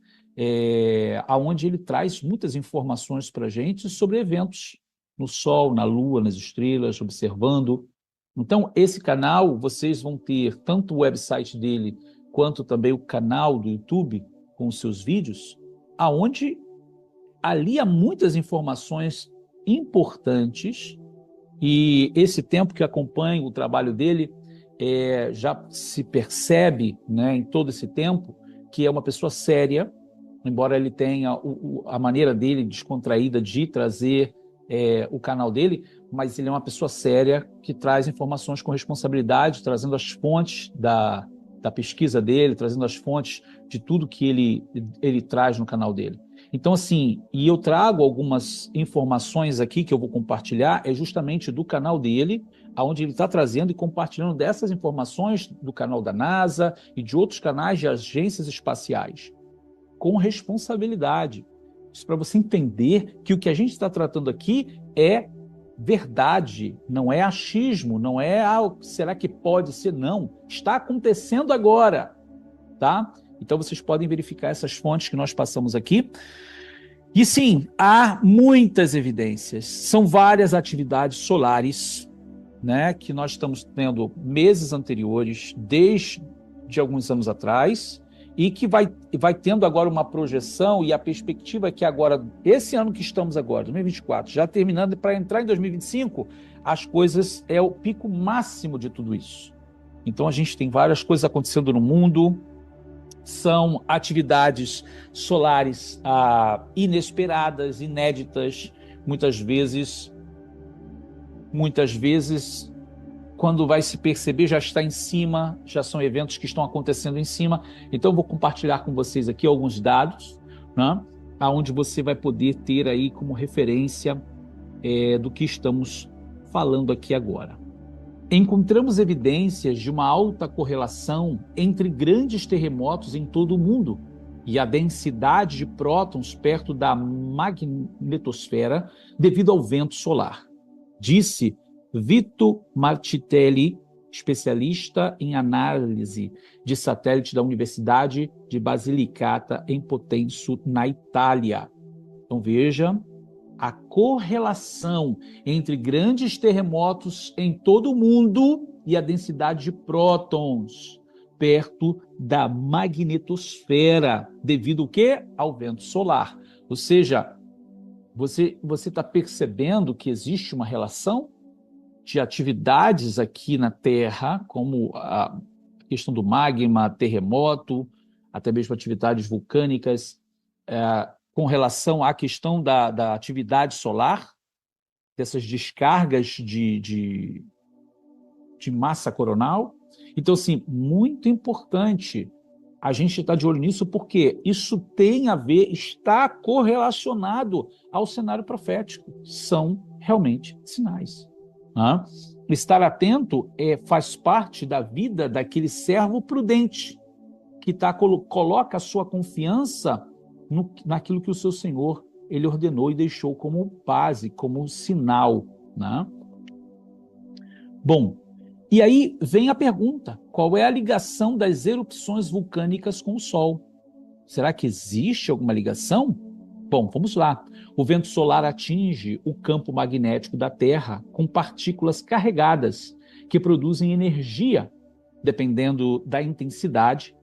onde ele traz muitas informações para a gente sobre eventos no Sol, na Lua, nas estrelas, observando. Então, esse canal, vocês vão ter tanto o website dele, quanto também o canal do YouTube, com os seus vídeos, aonde ali há muitas informações importantes, e esse tempo que acompanha o trabalho dele, já se percebe, né, em todo esse tempo, que é uma pessoa séria, embora ele tenha a maneira dele descontraída de trazer o canal dele, mas ele é uma pessoa séria que traz informações com responsabilidade, trazendo as fontes da pesquisa dele, trazendo as fontes de tudo que ele traz no canal dele. Então, assim, e eu trago algumas informações aqui que eu vou compartilhar, justamente do canal dele, onde ele está trazendo e compartilhando dessas informações do canal da NASA e de outros canais de agências espaciais, com responsabilidade. Isso para você entender que o que a gente está tratando aqui é verdade, não é achismo, não é, será que pode ser? Não. Está acontecendo agora, tá? Então, vocês podem verificar essas fontes que nós passamos aqui. E sim, há muitas evidências. São várias atividades solares, né, que nós estamos tendo meses anteriores, desde alguns anos atrás, e que vai tendo agora uma projeção, e a perspectiva é que agora, esse ano que estamos agora, 2024, já terminando, para entrar em 2025, as coisas, é o pico máximo de tudo isso. Então, a gente tem várias coisas acontecendo no mundo, são atividades solares inesperadas, inéditas, muitas vezes, quando vai se perceber, já está em cima, já são eventos que estão acontecendo em cima. Então, eu vou compartilhar com vocês aqui alguns dados, né, onde você vai poder ter aí como referência do que estamos falando aqui agora. Encontramos evidências de uma alta correlação entre grandes terremotos em todo o mundo e a densidade de prótons perto da magnetosfera devido ao vento solar, disse Vito Martitelli, especialista em análise de satélite da Universidade de Basilicata, em Potenza, na Itália. Então, veja a correlação entre grandes terremotos em todo o mundo e a densidade de prótons perto da magnetosfera, devido ao quê? Ao vento solar. Ou seja, você está percebendo que existe uma relação de atividades aqui na Terra, como a questão do magma, terremoto, até mesmo atividades vulcânicas, com relação à questão da atividade solar, dessas descargas de massa coronal. Então, assim, muito importante a gente estar de olho nisso, porque isso tem a ver, está correlacionado ao cenário profético. São realmente sinais. Né? Estar atento faz parte da vida daquele servo prudente, que coloca a sua confiança naquilo que o seu Senhor ele ordenou e deixou como base, como sinal. Né? Bom, e aí vem a pergunta: qual é a ligação das erupções vulcânicas com o Sol? Será que existe alguma ligação? Bom, vamos lá. O vento solar atinge o campo magnético da Terra com partículas carregadas que produzem energia. Dependendo da intensidade,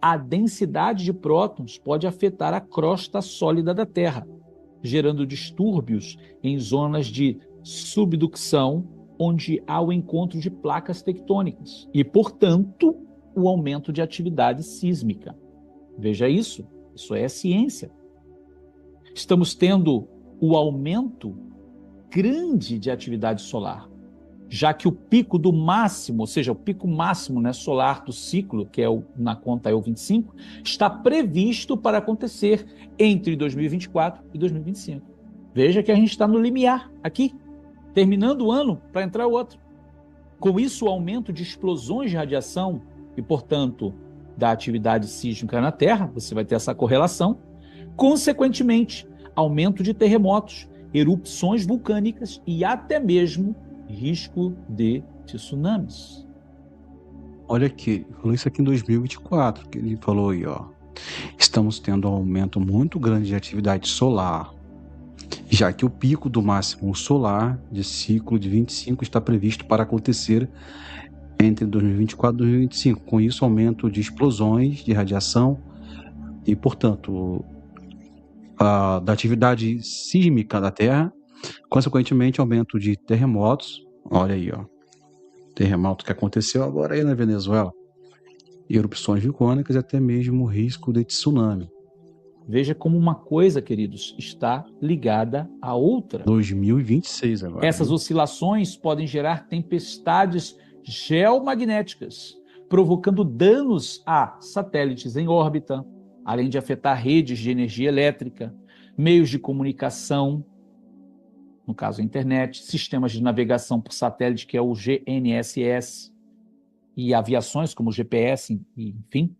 a densidade de prótons pode afetar a crosta sólida da Terra, gerando distúrbios em zonas de subducção, onde há o encontro de placas tectônicas e, portanto, o aumento de atividade sísmica. Veja isso é ciência. Estamos tendo o aumento grande de atividade solar, já que o pico do máximo, ou seja, o pico máximo, né, solar do ciclo, que na conta é o 25, está previsto para acontecer entre 2024 e 2025. Veja que a gente está no limiar aqui, terminando o ano para entrar o outro. Com isso, o aumento de explosões de radiação e, portanto, da atividade sísmica na Terra, você vai ter essa correlação. Consequentemente, aumento de terremotos, erupções vulcânicas e até mesmo risco de tsunamis. Olha aqui, falou isso aqui em 2024, que ele falou aí, ó. Estamos tendo um aumento muito grande de atividade solar, já que o pico do máximo solar de ciclo de 25 está previsto para acontecer entre 2024 e 2025. Com isso, aumento de explosões de radiação e, portanto, da atividade sísmica da Terra, consequentemente, aumento de terremotos. Olha aí, ó, terremoto que aconteceu agora aí na Venezuela, erupções vulcânicas e até mesmo risco de tsunami. Veja como uma coisa, queridos, está ligada à outra. 2026 agora. Essas oscilações podem gerar tempestades geomagnéticas, provocando danos a satélites em órbita, além de afetar redes de energia elétrica, meios de comunicação, no caso a internet, sistemas de navegação por satélite, que é o GNSS, e aviações como o GPS, enfim.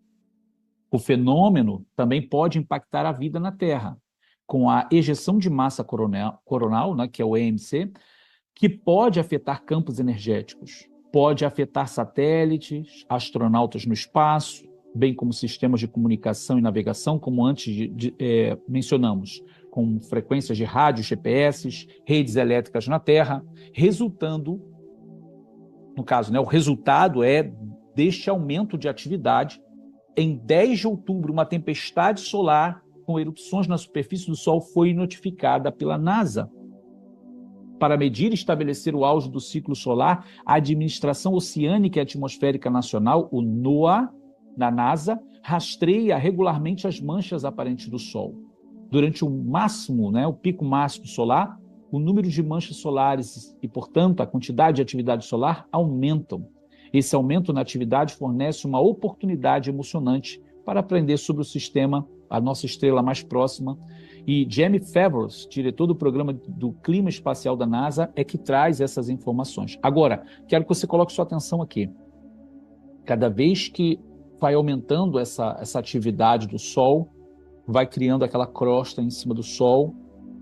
O fenômeno também pode impactar a vida na Terra, com a ejeção de massa coronal, né, que é o EMC, que pode afetar campos energéticos, pode afetar satélites, astronautas no espaço, bem como sistemas de comunicação e navegação, como antes mencionamos, com frequências de rádio, GPS, redes elétricas na Terra, resultando, no caso, né, o resultado é deste aumento de atividade. Em 10 de outubro, uma tempestade solar com erupções na superfície do Sol foi notificada pela NASA. Para medir e estabelecer o auge do ciclo solar, a Administração Oceânica e Atmosférica Nacional, o NOAA, da NASA, rastreia regularmente as manchas aparentes do Sol. Durante o pico máximo solar, o número de manchas solares e, portanto, a quantidade de atividade solar aumentam. Esse aumento na atividade fornece uma oportunidade emocionante para aprender sobre o sistema, a nossa estrela mais próxima. E Jamie Favreau, diretor do programa do clima espacial da NASA, é que traz essas informações. Agora, quero que você coloque sua atenção aqui. Cada vez que vai aumentando essa atividade do Sol, vai criando aquela crosta em cima do Sol,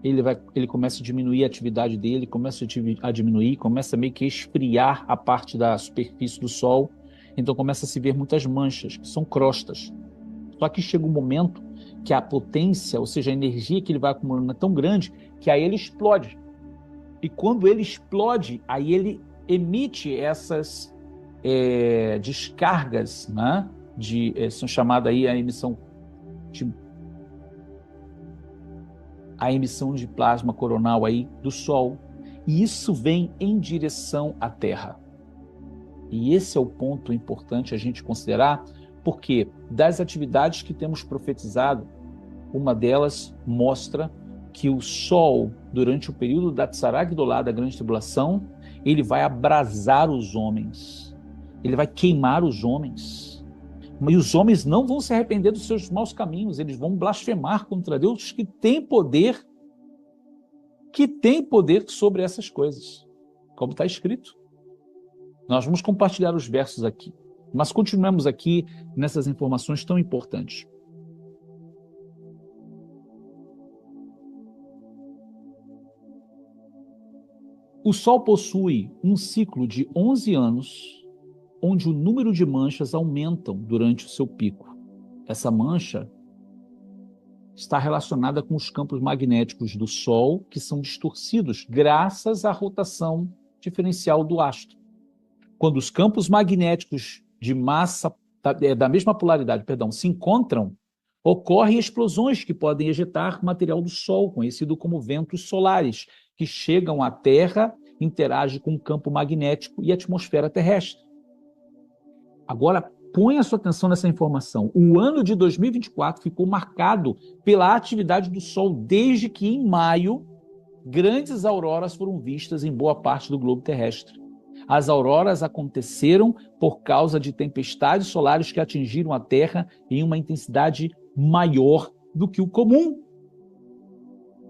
ele começa a diminuir a atividade dele, começa meio que esfriar a parte da superfície do Sol, então começa a se ver muitas manchas, que são crostas. Só que chega um momento que a potência, ou seja, a energia que ele vai acumulando é tão grande, que aí ele explode. E quando ele explode, aí ele emite essas descargas, né? São chamadas aí a emissão de plasma coronal aí do Sol, e isso vem em direção à Terra. E esse é o ponto importante a gente considerar, porque das atividades que temos profetizado, uma delas mostra que o sol, durante o período da Tzará Gdolá, da grande tribulação, ele vai abrasar os homens, ele vai queimar os homens, e os homens não vão se arrepender dos seus maus caminhos, eles vão blasfemar contra Deus que tem poder sobre essas coisas, como está escrito. Nós vamos compartilhar os versos aqui, mas continuemos aqui nessas informações tão importantes. O Sol possui um ciclo de 11 anos, onde o número de manchas aumentam durante o seu pico. Essa mancha está relacionada com os campos magnéticos do Sol, que são distorcidos graças à rotação diferencial do astro. Quando os campos magnéticos de massa da mesma polaridade, se encontram, ocorrem explosões que podem ejetar material do Sol, conhecido como ventos solares, que chegam à Terra, interagem com o campo magnético e a atmosfera terrestre. Agora, ponha sua atenção nessa informação. O ano de 2024 ficou marcado pela atividade do Sol, desde que, em maio, grandes auroras foram vistas em boa parte do globo terrestre. As auroras aconteceram por causa de tempestades solares que atingiram a Terra em uma intensidade maior do que o comum.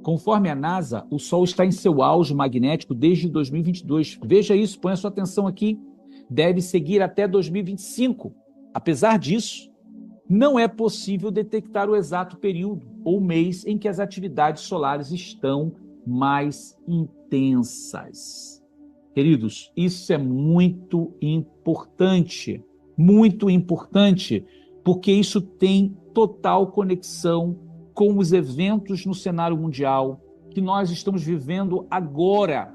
Conforme a NASA, o Sol está em seu auge magnético desde 2022. Veja isso, ponha sua atenção aqui. Deve seguir até 2025. Apesar disso, não é possível detectar o exato período ou mês em que as atividades solares estão mais intensas. Queridos, isso é muito importante, porque isso tem total conexão com os eventos no cenário mundial que nós estamos vivendo agora.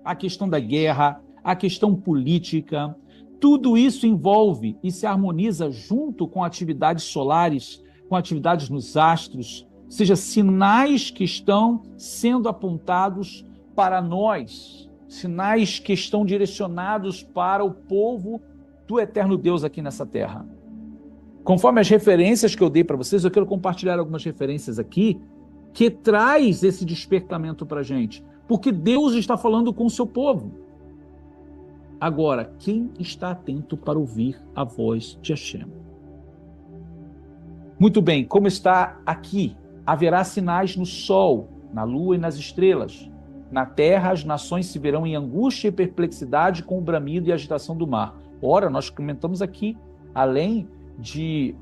A questão da guerra, a questão política, tudo isso envolve e se harmoniza junto com atividades solares, com atividades nos astros, ou seja, sinais que estão sendo apontados para nós, sinais que estão direcionados para o povo do eterno Deus aqui nessa terra. Conforme as referências que eu dei para vocês, eu quero compartilhar algumas referências aqui que traz esse despertamento para a gente, porque Deus está falando com o seu povo. Agora, quem está atento para ouvir a voz de Hashem? Muito bem, como está aqui, haverá sinais no sol, na lua e nas estrelas. Na terra, as nações se verão em angústia e perplexidade com o bramido e a agitação do mar. Ora, nós comentamos aqui, além de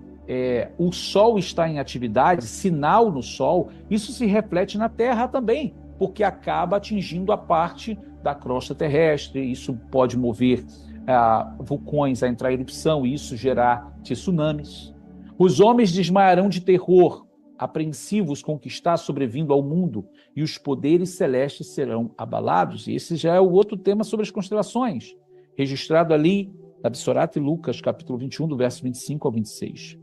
o sol estar em atividade, sinal no sol, isso se reflete na terra também, porque acaba atingindo a parte da crosta terrestre, isso pode mover vulcões a entrar em erupção e isso gerar tsunamis. Os homens desmaiarão de terror, apreensivos com o que está sobrevindo ao mundo, e os poderes celestes serão abalados. E esse já é o outro tema sobre as constelações, registrado ali da Absorat e Lucas, capítulo 21, do verso 25 ao 26.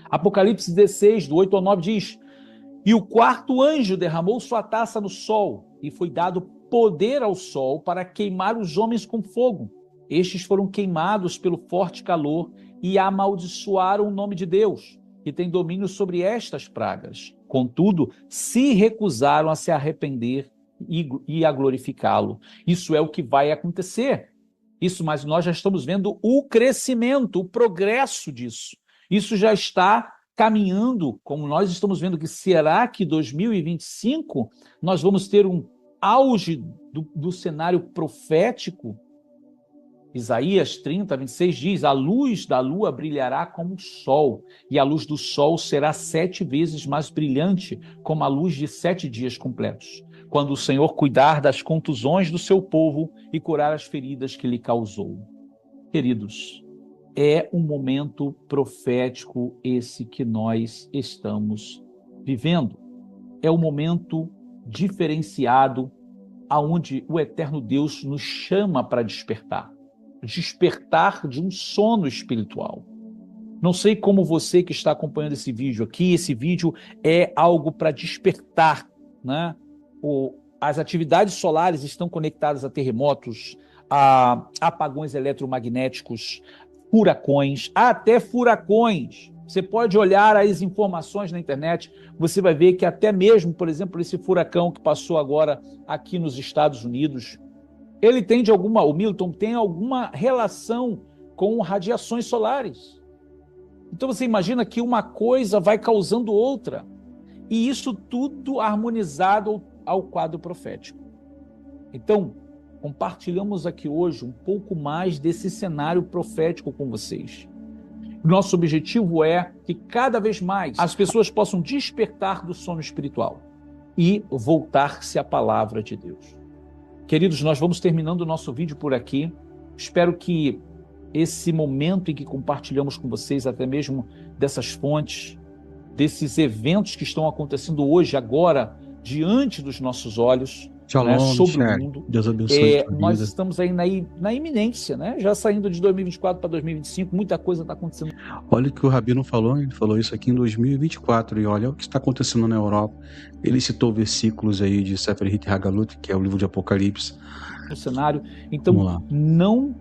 Apocalipse 16, do 8 ao 9, diz: E o quarto anjo derramou sua taça no sol, e foi dado poder ao sol para queimar os homens com fogo. Estes foram queimados pelo forte calor e amaldiçoaram o nome de Deus, que tem domínio sobre estas pragas. Contudo, se recusaram a se arrepender e a glorificá-lo. Isso é o que vai acontecer. Mas nós já estamos vendo o crescimento, o progresso disso. Isso já está caminhando, como nós estamos vendo que será que 2025 nós vamos ter um auge do cenário profético. Isaías 30, 26 diz: a luz da lua brilhará como o sol, e a luz do sol será 7 vezes mais brilhante, como a luz de 7 dias completos, quando o Senhor cuidar das contusões do seu povo e curar as feridas que lhe causou. Queridos, é um momento profético esse que nós estamos vivendo. É um momento diferenciado, aonde o eterno Deus nos chama para despertar de um sono espiritual. Não sei como você que está acompanhando esse vídeo aqui, esse vídeo é algo para despertar, né? As atividades solares estão conectadas a terremotos, a apagões eletromagnéticos, furacões, até furacões. Você pode olhar as informações na internet, você vai ver que até mesmo, por exemplo, esse furacão que passou agora aqui nos Estados Unidos, ele tem o Milton tem alguma relação com radiações solares. Então você imagina que uma coisa vai causando outra. E isso tudo harmonizado ao quadro profético. Então, compartilhamos aqui hoje um pouco mais desse cenário profético com vocês. Nosso objetivo é que cada vez mais as pessoas possam despertar do sono espiritual e voltar-se à palavra de Deus. Queridos, nós vamos terminando o nosso vídeo por aqui. Espero que esse momento em que compartilhamos com vocês, até mesmo dessas fontes, desses eventos que estão acontecendo hoje, agora, diante dos nossos olhos, Shalom, sobre Michele. o mundo. Deus abençoe a tua Nós vida. estamos aí na iminência, né? Já saindo de 2024 para 2025, muita coisa está acontecendo. Olha o que o Rabino falou, ele falou isso aqui em 2024, e olha o que está acontecendo na Europa. Ele citou versículos aí de Sefer Hagalut, que é o livro de Apocalipse. No cenário. Vamos Então, lá. não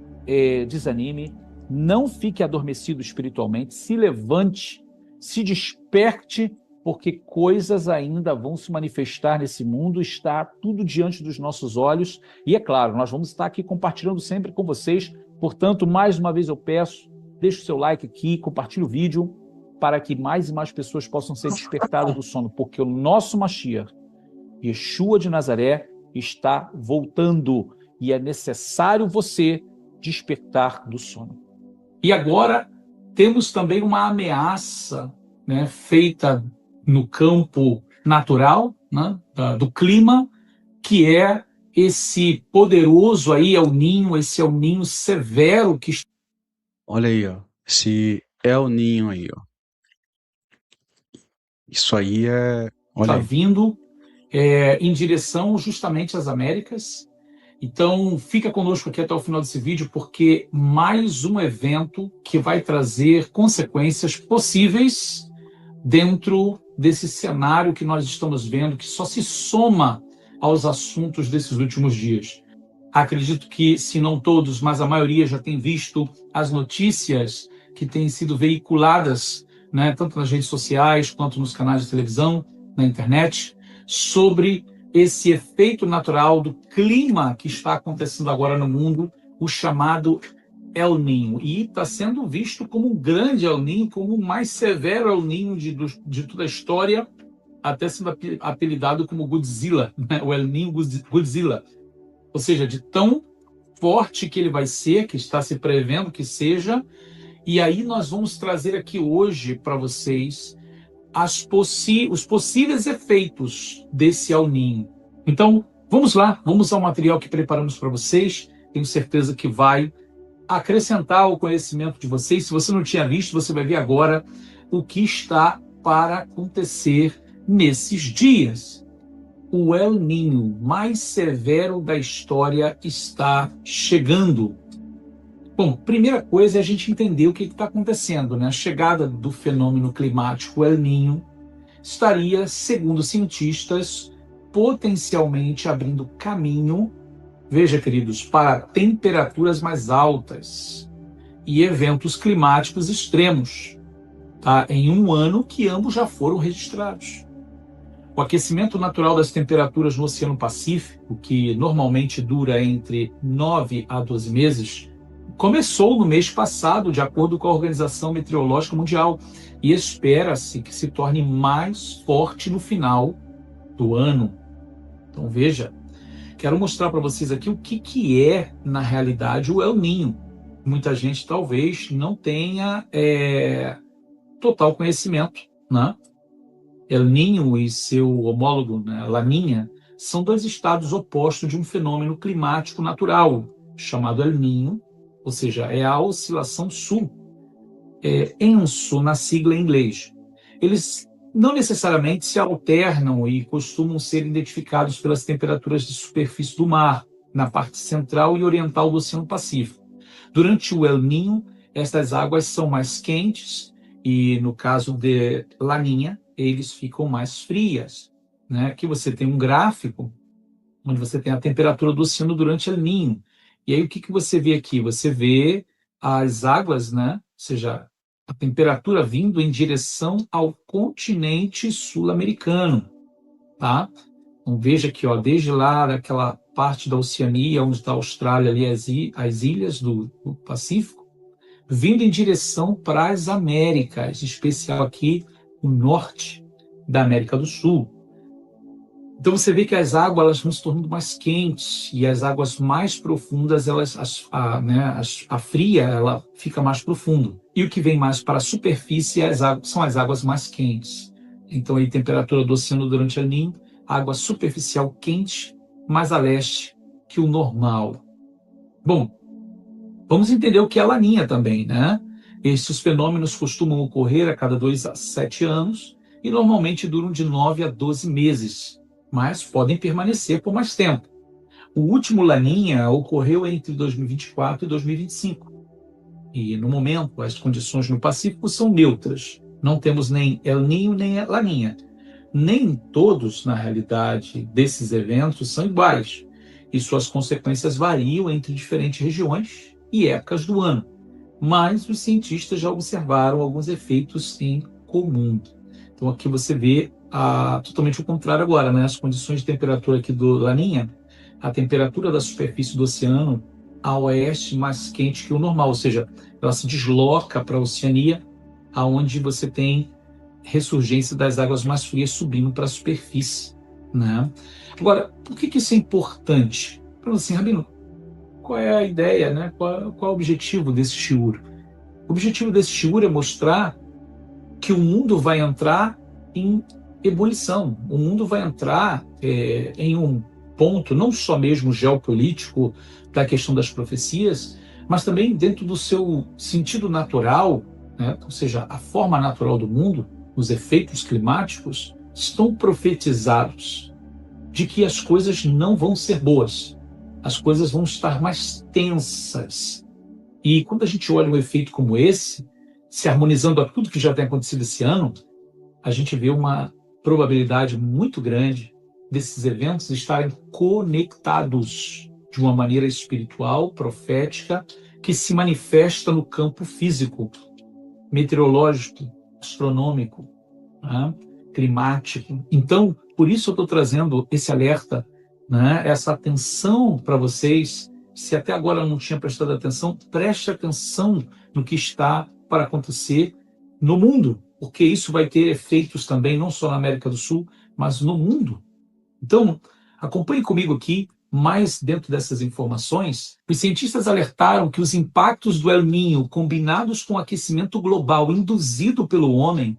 desanime, não fique adormecido espiritualmente, se levante, se desperte, porque coisas ainda vão se manifestar nesse mundo, está tudo diante dos nossos olhos, e é claro, nós vamos estar aqui compartilhando sempre com vocês. Portanto, mais uma vez eu peço, deixe o seu like aqui, compartilhe o vídeo, para que mais e mais pessoas possam ser despertadas do sono, porque o nosso Mashiach, Yeshua de Nazaré, está voltando, e é necessário você despertar do sono. E agora temos também uma ameaça, né, feita no campo natural, né, do clima, que é esse poderoso aí El Ninho, esse El Ninho severo que está... Olha aí, ó. Esse El Ninho aí, ó. Isso aí é... Olha aí. vindo em direção justamente às Américas. Então, fica conosco aqui até o final desse vídeo, porque mais um evento que vai trazer consequências possíveis dentro desse cenário que nós estamos vendo, que só se soma aos assuntos desses últimos dias. Acredito que, se não todos, mas a maioria já tem visto as notícias que têm sido veiculadas, né, tanto nas redes sociais quanto nos canais de televisão, na internet, sobre esse efeito natural do clima que está acontecendo agora no mundo, o chamado El Ninho. E está sendo visto como um grande El Ninho, como o mais severo El Ninho de toda a história, até sendo apelidado como Godzilla, né? O El Ninho Godzilla. Ou seja, de tão forte que ele vai ser, que está se prevendo que seja. E aí nós vamos trazer aqui hoje para vocês os possíveis efeitos desse El Ninho. Então, vamos lá, vamos ao material que preparamos para vocês. Tenho certeza que vai acrescentar ao conhecimento de vocês. Se você não tinha visto, você vai ver agora o que está para acontecer nesses dias. O El Ninho mais severo da história está chegando. Bom, primeira coisa é a gente entender o que está acontecendo, né? A chegada do fenômeno climático El Ninho estaria, segundo cientistas, potencialmente abrindo caminho, veja, queridos, para temperaturas mais altas e eventos climáticos extremos, tá? Em um ano que ambos já foram registrados. O aquecimento natural das temperaturas no Oceano Pacífico, que normalmente dura entre 9 a 12 meses, começou no mês passado, de acordo com a Organização Meteorológica Mundial, e espera-se que se torne mais forte no final do ano. Então, veja, quero mostrar para vocês aqui o que é, na realidade, o El Ninho. Muita gente talvez não tenha total conhecimento, né? El Ninho e seu homólogo, né, Laninha, são dois estados opostos de um fenômeno climático natural, chamado El Ninho, ou seja, é a oscilação sul, ENSO na sigla em inglês. Eles não necessariamente se alternam e costumam ser identificados pelas temperaturas de superfície do mar, na parte central e oriental do Oceano Pacífico. Durante o El Ninho, estas águas são mais quentes e, no caso de Laninha, eles ficam mais frias, né? Aqui você tem um gráfico onde você tem a temperatura do oceano durante El Ninho. E aí o que você vê aqui? Você vê as águas, né? Ou seja, a temperatura vindo em direção ao continente sul-americano, tá? Então veja aqui, ó, desde lá daquela parte da Oceania, onde está a Austrália, ali as ilhas do Pacífico, vindo em direção para as Américas, em especial aqui o norte da América do Sul. Então você vê que as águas elas vão se tornando mais quentes e as águas mais profundas, a fria ela fica mais profundo. E o que vem mais para a superfície são as águas mais quentes. Então aí temperatura do oceano durante El Niño, água superficial quente, mais a leste que o normal. Bom, vamos entender o que é a laninha também, né? Esses fenômenos costumam ocorrer a cada 2 a 7 anos e normalmente duram de 9 a 12 meses, mas podem permanecer por mais tempo. O último laninha ocorreu entre 2024 e 2025. E, no momento, as condições no Pacífico são neutras. Não temos nem El Niño nem laninha. Nem todos, na realidade, desses eventos são iguais, e suas consequências variam entre diferentes regiões e épocas do ano. Mas os cientistas já observaram alguns efeitos em comum. Então aqui você vê totalmente o contrário agora, né? As condições de temperatura aqui do Laninha, a temperatura da superfície do oceano a oeste mais quente que o normal, ou seja, ela se desloca para a Oceania, aonde você tem ressurgência das águas mais frias subindo para a superfície, né? Agora, por que isso é importante? Então, assim, Rabino, qual é a ideia, né? Qual é o objetivo desse shiur? O objetivo desse shiur é mostrar que o mundo vai entrar em ebulição, o mundo vai entrar em um ponto não só mesmo geopolítico da questão das profecias, mas também dentro do seu sentido natural, né? Ou seja, a forma natural do mundo, os efeitos climáticos estão profetizados de que as coisas não vão ser boas, as coisas vão estar mais tensas. E quando a gente olha um efeito como esse, se harmonizando a tudo que já tem acontecido esse ano, a gente vê uma probabilidade muito grande desses eventos estarem conectados de uma maneira espiritual, profética, que se manifesta no campo físico, meteorológico, astronômico, né? Climático. Então, por isso eu estou trazendo esse alerta, né? Essa atenção para vocês. Se até agora não tinha prestado atenção, preste atenção no que está para acontecer no mundo, porque isso vai ter efeitos também, não só na América do Sul, mas no mundo. Então, acompanhe comigo aqui, mais dentro dessas informações. Os cientistas alertaram que os impactos do El Niño, combinados com o aquecimento global induzido pelo homem,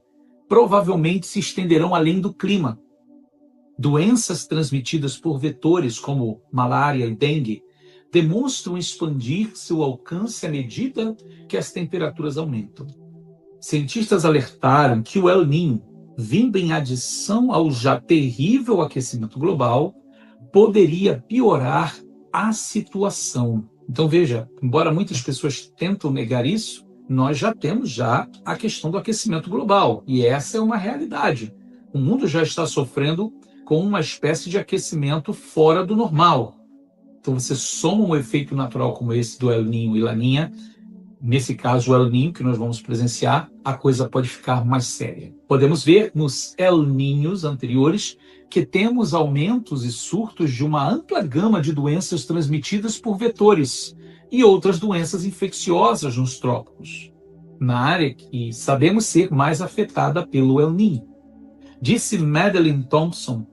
provavelmente se estenderão além do clima. Doenças transmitidas por vetores como malária e dengue demonstram expandir seu alcance à medida que as temperaturas aumentam. Cientistas alertaram que o El Niño, vindo em adição ao já terrível aquecimento global, poderia piorar a situação. Então veja, embora muitas pessoas tentam negar isso, nós já temos a questão do aquecimento global, e essa é uma realidade. O mundo já está sofrendo com uma espécie de aquecimento fora do normal. Então você soma um efeito natural como esse do El Niño e Laninha, nesse caso o El Niño que nós vamos presenciar, a coisa pode ficar mais séria. Podemos ver nos El Niños anteriores que temos aumentos e surtos de uma ampla gama de doenças transmitidas por vetores e outras doenças infecciosas nos trópicos, na área que sabemos ser mais afetada pelo El Niño. Disse Madeleine Thompson,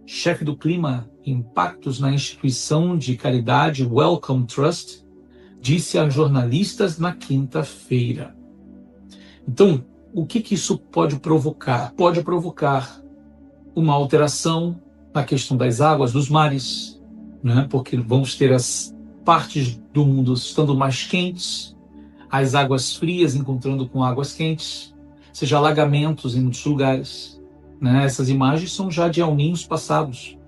chefe do clima e impactos na instituição de caridade Wellcome Trust, disse a jornalistas na quinta-feira. Então, o que isso pode provocar? Pode provocar uma alteração na questão das águas, dos mares, né? Porque vamos ter as partes do mundo estando mais quentes, as águas frias encontrando com águas quentes, seja alagamentos em muitos lugares, né? Essas imagens são já de El Niños passados,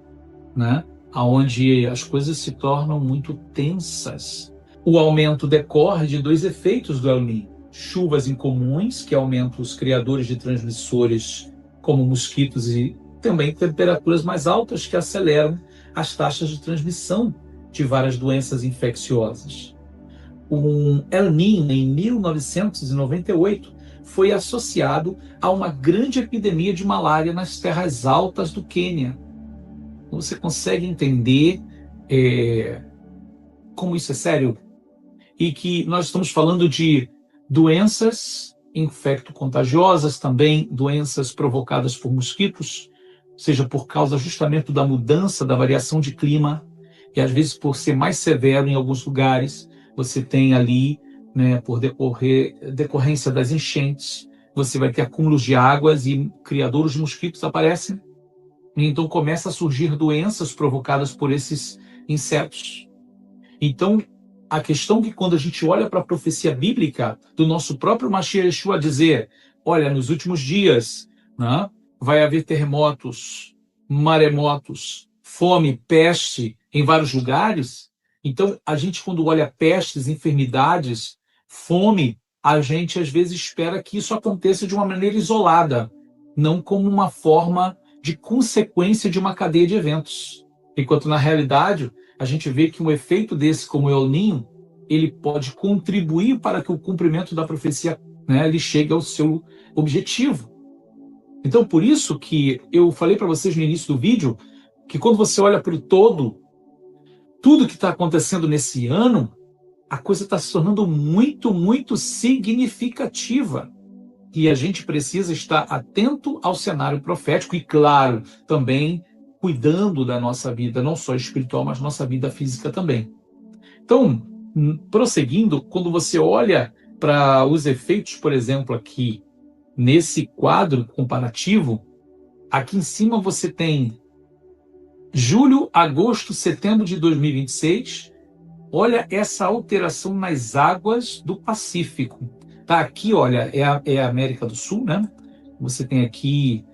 né? Onde as coisas se tornam muito tensas. O aumento decorre de 2 efeitos do El Niño: chuvas incomuns, que aumentam os criadores de transmissores como mosquitos, e também temperaturas mais altas que aceleram as taxas de transmissão de várias doenças infecciosas. Um El Niño em 1998 foi associado a uma grande epidemia de malária nas terras altas do Quênia. Você consegue entender como isso é sério? E que nós estamos falando de doenças infecto-contagiosas, também doenças provocadas por mosquitos, seja por causa justamente da mudança, da variação de clima, e às vezes por ser mais severo em alguns lugares, você tem ali, né, por decorrência das enchentes, você vai ter acúmulos de águas e criadouros de mosquitos aparecem, e então começa a surgir doenças provocadas por esses insetos. Então, a questão que quando a gente olha para a profecia bíblica do nosso próprio Mashiach Yeshua dizer, olha, nos últimos dias, né, vai haver terremotos, maremotos, fome, peste em vários lugares. Então, a gente quando olha pestes, enfermidades, fome, a gente às vezes espera que isso aconteça de uma maneira isolada, não como uma forma de consequência de uma cadeia de eventos. Enquanto na realidade, a gente vê que um efeito desse, como o El Niño, ele pode contribuir para que o cumprimento da profecia, né, ele chegue ao seu objetivo. Então, por isso que eu falei para vocês no início do vídeo, que quando você olha para o todo, tudo que está acontecendo nesse ano, a coisa está se tornando muito, muito significativa. E a gente precisa estar atento ao cenário profético e, claro, também cuidando da nossa vida, não só espiritual, mas nossa vida física também. Então, prosseguindo, quando você olha para os efeitos, por exemplo, aqui, nesse quadro comparativo, aqui em cima você tem julho, agosto, setembro de 2026. Olha essa alteração nas águas do Pacífico. Tá aqui, olha, é a América do Sul, né? Você tem aqui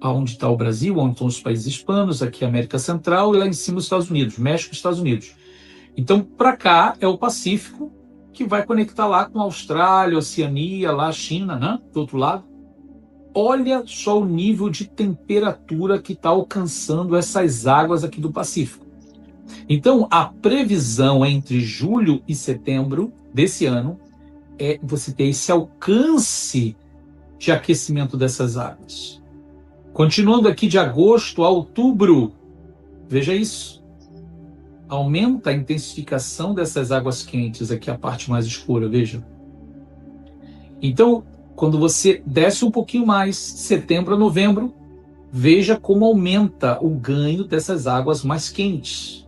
onde está o Brasil, onde estão os países hispanos, aqui a América Central e lá em cima os Estados Unidos, México e Estados Unidos. Então, para cá é o Pacífico, que vai conectar lá com a Austrália, Oceania, lá a China, né? Do outro lado. Olha só o nível de temperatura que está alcançando essas águas aqui do Pacífico. Então, a previsão entre julho e setembro desse ano é você ter esse alcance de aquecimento dessas águas. Continuando aqui de agosto a outubro, veja isso. Aumenta a intensificação dessas águas quentes, aqui a parte mais escura, veja. Então, quando você desce um pouquinho mais, setembro a novembro, veja como aumenta o ganho dessas águas mais quentes.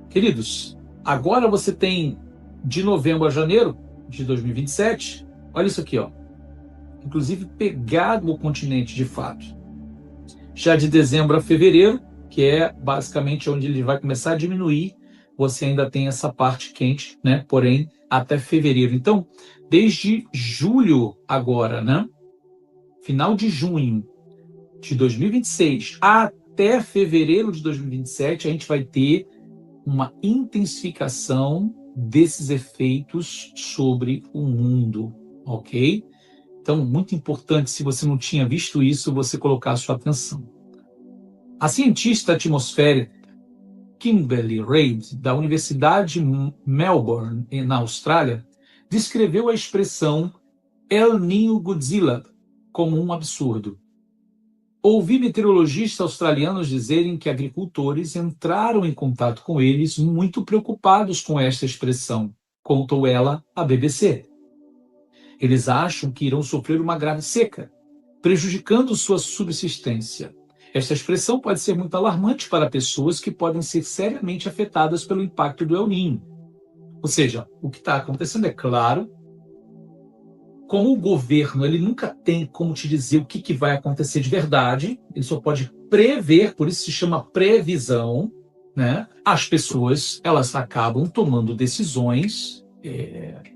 Queridos, agora você tem de novembro a janeiro de 2027, olha isso aqui, ó. Inclusive pegado o continente de fato. Já de dezembro a fevereiro, que é basicamente onde ele vai começar a diminuir, você ainda tem essa parte quente, né? Porém, até fevereiro. Então, desde julho agora, né? Final de junho de 2026 até fevereiro de 2027, a gente vai ter uma intensificação desses efeitos sobre o mundo, ok? Então, muito importante, se você não tinha visto isso, você colocar a sua atenção. A cientista atmosférica Kimberly Reid, da Universidade de Melbourne, na Austrália, descreveu a expressão El Niño Godzilla como um absurdo. Ouvi meteorologistas australianos dizerem que agricultores entraram em contato com eles muito preocupados com esta expressão, contou ela à BBC. Eles acham que irão sofrer uma grave seca, prejudicando sua subsistência. Esta expressão pode ser muito alarmante para pessoas que podem ser seriamente afetadas pelo impacto do El Niño. Ou seja, o que está acontecendo é claro, como o governo ele nunca tem como te dizer o que vai acontecer de verdade, ele só pode prever, por isso se chama previsão, né? As pessoas elas acabam tomando decisões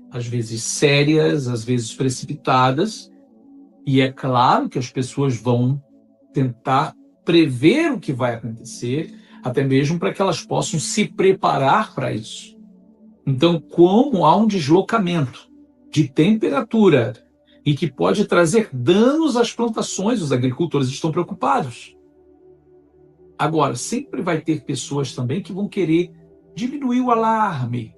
às vezes sérias, às vezes precipitadas, e é claro que as pessoas vão tentar prever o que vai acontecer, até mesmo para que elas possam se preparar para isso. Então, como há um deslocamento de temperatura e que pode trazer danos às plantações, os agricultores estão preocupados. Agora, sempre vai ter pessoas também que vão querer diminuir o alarme.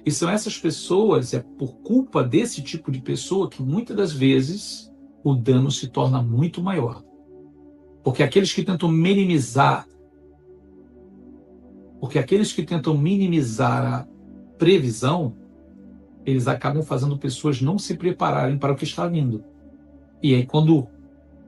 E são essas pessoas, é por culpa desse tipo de pessoa que muitas das vezes o dano se torna muito maior. Porque aqueles que tentam minimizar a previsão, eles acabam fazendo pessoas não se prepararem para o que está vindo. E aí, quando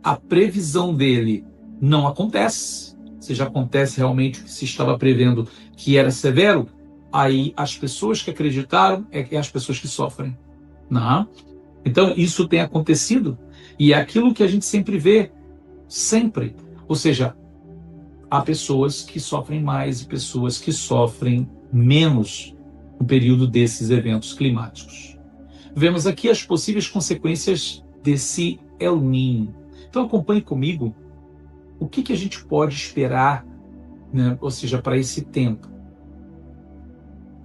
a previsão dele não acontece, se já acontece realmente o que se estava prevendo, que era severo, aí as pessoas que acreditaram é as pessoas que sofrem. Não? Então, isso tem acontecido, e é aquilo que a gente sempre vê, sempre. Ou seja, há pessoas que sofrem mais e pessoas que sofrem menos no período desses eventos climáticos. Vemos aqui as possíveis consequências desse El Niño. Então acompanhe comigo o que a gente pode esperar, né? Ou seja, para esse tempo.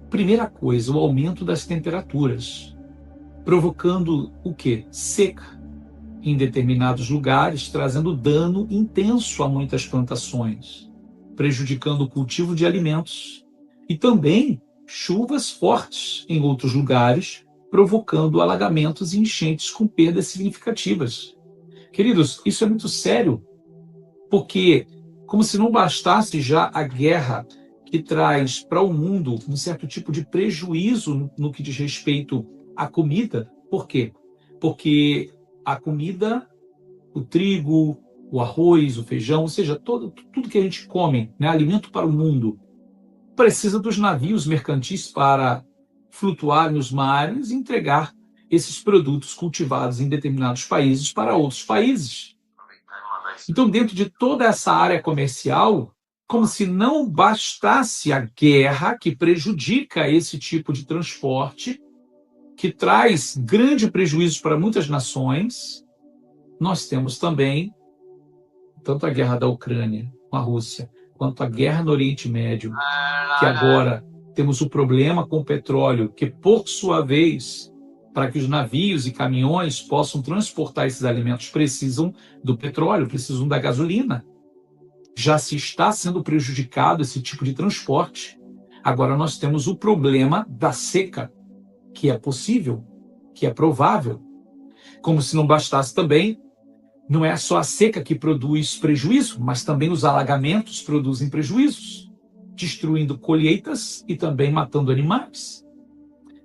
Primeira coisa, o aumento das temperaturas, provocando o quê? Seca em determinados lugares, trazendo dano intenso a muitas plantações, prejudicando o cultivo de alimentos, e também chuvas fortes em outros lugares, provocando alagamentos e enchentes com perdas significativas. Queridos, isso é muito sério, porque como se não bastasse já a guerra que traz para o mundo um certo tipo de prejuízo no que diz respeito à comida. Por quê? Porque a comida, o trigo, o arroz, o feijão, ou seja, tudo que a gente come, né, alimento para o mundo, precisa dos navios mercantis para flutuar nos mares e entregar esses produtos cultivados em determinados países para outros países. Então, dentro de toda essa área comercial, como se não bastasse a guerra que prejudica esse tipo de transporte, que traz grande prejuízo para muitas nações, nós temos também tanto a guerra da Ucrânia com a Rússia, quanto a guerra no Oriente Médio, que agora temos o problema com o petróleo, que, por sua vez, para que os navios e caminhões possam transportar esses alimentos, precisam do petróleo, precisam da gasolina. Já se está sendo prejudicado esse tipo de transporte. Agora nós temos o problema da seca, que é possível, que é provável. Como se não bastasse também, não é só a seca que produz prejuízo, mas também os alagamentos produzem prejuízos, destruindo colheitas e também matando animais.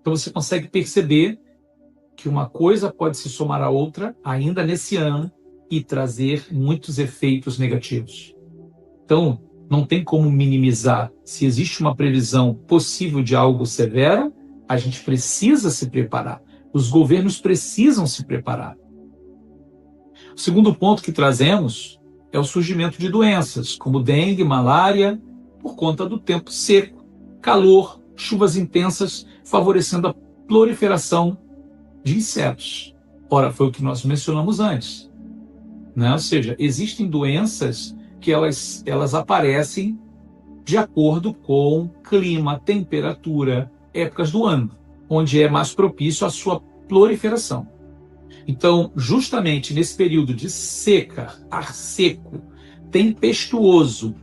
Então você consegue perceber que uma coisa pode se somar à outra ainda nesse ano e trazer muitos efeitos negativos. Então, não tem como minimizar. Se existe uma previsão possível de algo severo, a gente precisa se preparar. Os governos precisam se preparar. O segundo ponto que trazemos é o surgimento de doenças, como dengue, malária, por conta do tempo seco, calor, chuvas intensas, favorecendo a proliferação de insetos. Ora, foi o que nós mencionamos antes, né? Ou seja, existem doenças que elas aparecem de acordo com clima, temperatura, épocas do ano, onde é mais propício à sua proliferação. Então, justamente nesse período de seca, ar seco, tempestuoso,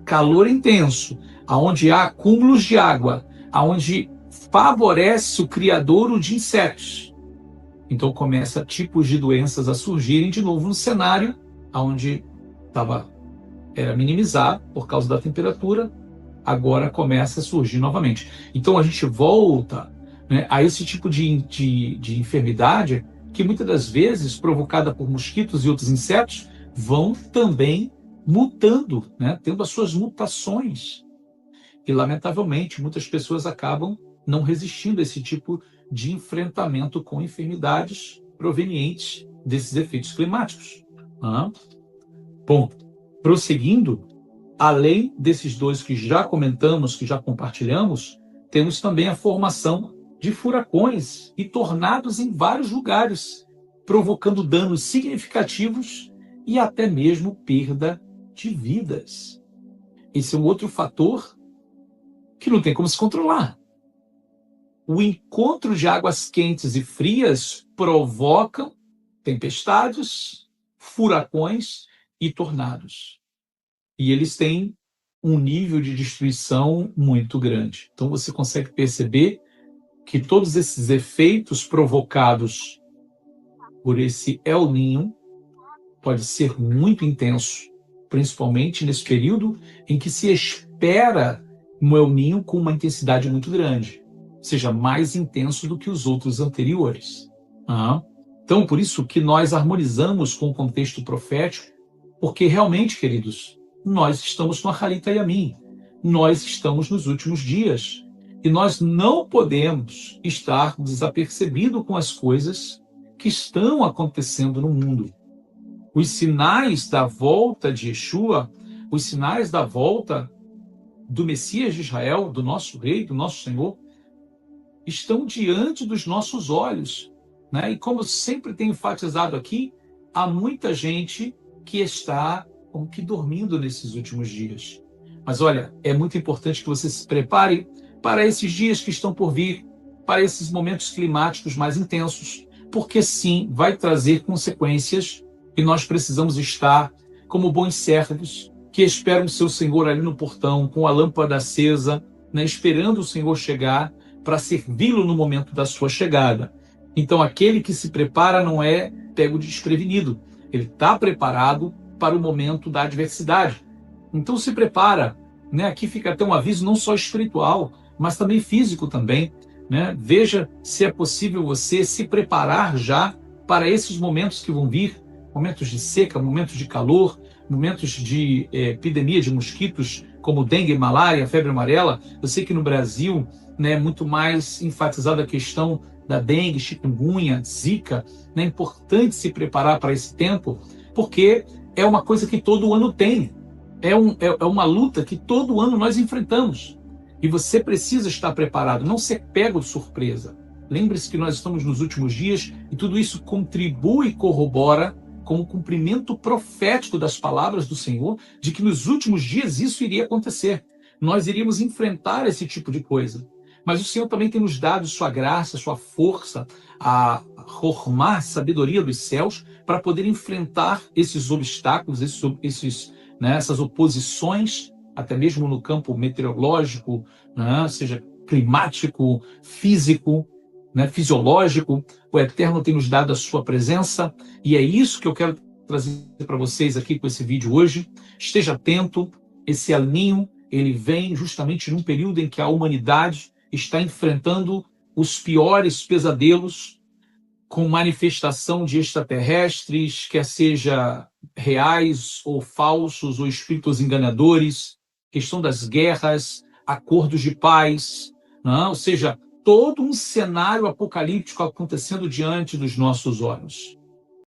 calor intenso, aonde há acúmulos de água, aonde favorece o criadouro de insetos. Então começa tipos de doenças a surgirem de novo no cenário, onde era minimizado por causa da temperatura, agora começa a surgir novamente. Então a gente volta, né, a esse tipo de enfermidade que muitas das vezes, provocada por mosquitos e outros insetos, vão também mutando, né, tendo as suas mutações. E, lamentavelmente, muitas pessoas acabam não resistindo a esse tipo de enfrentamento com enfermidades provenientes desses efeitos climáticos. Bom, prosseguindo, além desses dois que já comentamos, que já compartilhamos, temos também a formação de furacões e tornados em vários lugares, provocando danos significativos e até mesmo perda de vidas. Esse é um outro fator que não tem como se controlar. O encontro de águas quentes e frias provocam tempestades, furacões e tornados. E eles têm um nível de destruição muito grande. Então você consegue perceber que todos esses efeitos provocados por esse El Niño pode ser muito intenso, principalmente nesse período em que se espera um El Niño com uma intensidade muito grande, seja mais intenso do que os outros anteriores. Então, por isso que nós harmonizamos com o contexto profético, porque realmente, queridos, nós estamos no Harita Yamim, nós estamos nos últimos dias, e nós não podemos estar desapercebidos com as coisas que estão acontecendo no mundo. Os sinais da volta de Yeshua, os sinais da volta do Messias de Israel, do nosso Rei, do nosso Senhor, estão diante dos nossos olhos, né? E como sempre tenho enfatizado aqui, há muita gente que está como que dormindo nesses últimos dias. Mas olha, é muito importante que você se prepare para esses dias que estão por vir, para esses momentos climáticos mais intensos, porque sim, vai trazer consequências e nós precisamos estar como bons servos que esperam o seu Senhor ali no portão, com a lâmpada acesa, né, esperando o Senhor chegar para servi-lo no momento da sua chegada. Então, aquele que se prepara não é pego desprevenido. Ele está preparado para o momento da adversidade. Então, se prepara. Né? Aqui fica até um aviso não só espiritual, mas também físico também. Né? Veja se é possível você se preparar já para esses momentos que vão vir, momentos de seca, momentos de calor, momentos de epidemia de mosquitos, como dengue, malária, febre amarela. Eu sei que no Brasil, né, é muito mais enfatizada a questão da dengue, chikungunya, zika. É importante se preparar para esse tempo, porque é uma coisa que todo ano tem. É uma luta que todo ano nós enfrentamos. E você precisa estar preparado, não ser pego de surpresa. Lembre-se que nós estamos nos últimos dias e tudo isso contribui e corrobora com o cumprimento profético das palavras do Senhor, de que nos últimos dias isso iria acontecer. Nós iríamos enfrentar esse tipo de coisa. Mas o Senhor também tem nos dado sua graça, sua força, a Hormá, sabedoria dos céus, para poder enfrentar esses obstáculos, essas oposições, até mesmo no campo meteorológico, né, seja climático, físico, né, fisiológico. O Eterno tem nos dado a sua presença, e é isso que eu quero trazer para vocês aqui com esse vídeo hoje. Esteja atento, esse El Niño, ele vem justamente num período em que a humanidade está enfrentando os piores pesadelos, com manifestação de extraterrestres, quer seja reais ou falsos, ou espíritos enganadores, questão das guerras, acordos de paz, não? Ou seja, todo um cenário apocalíptico acontecendo diante dos nossos olhos.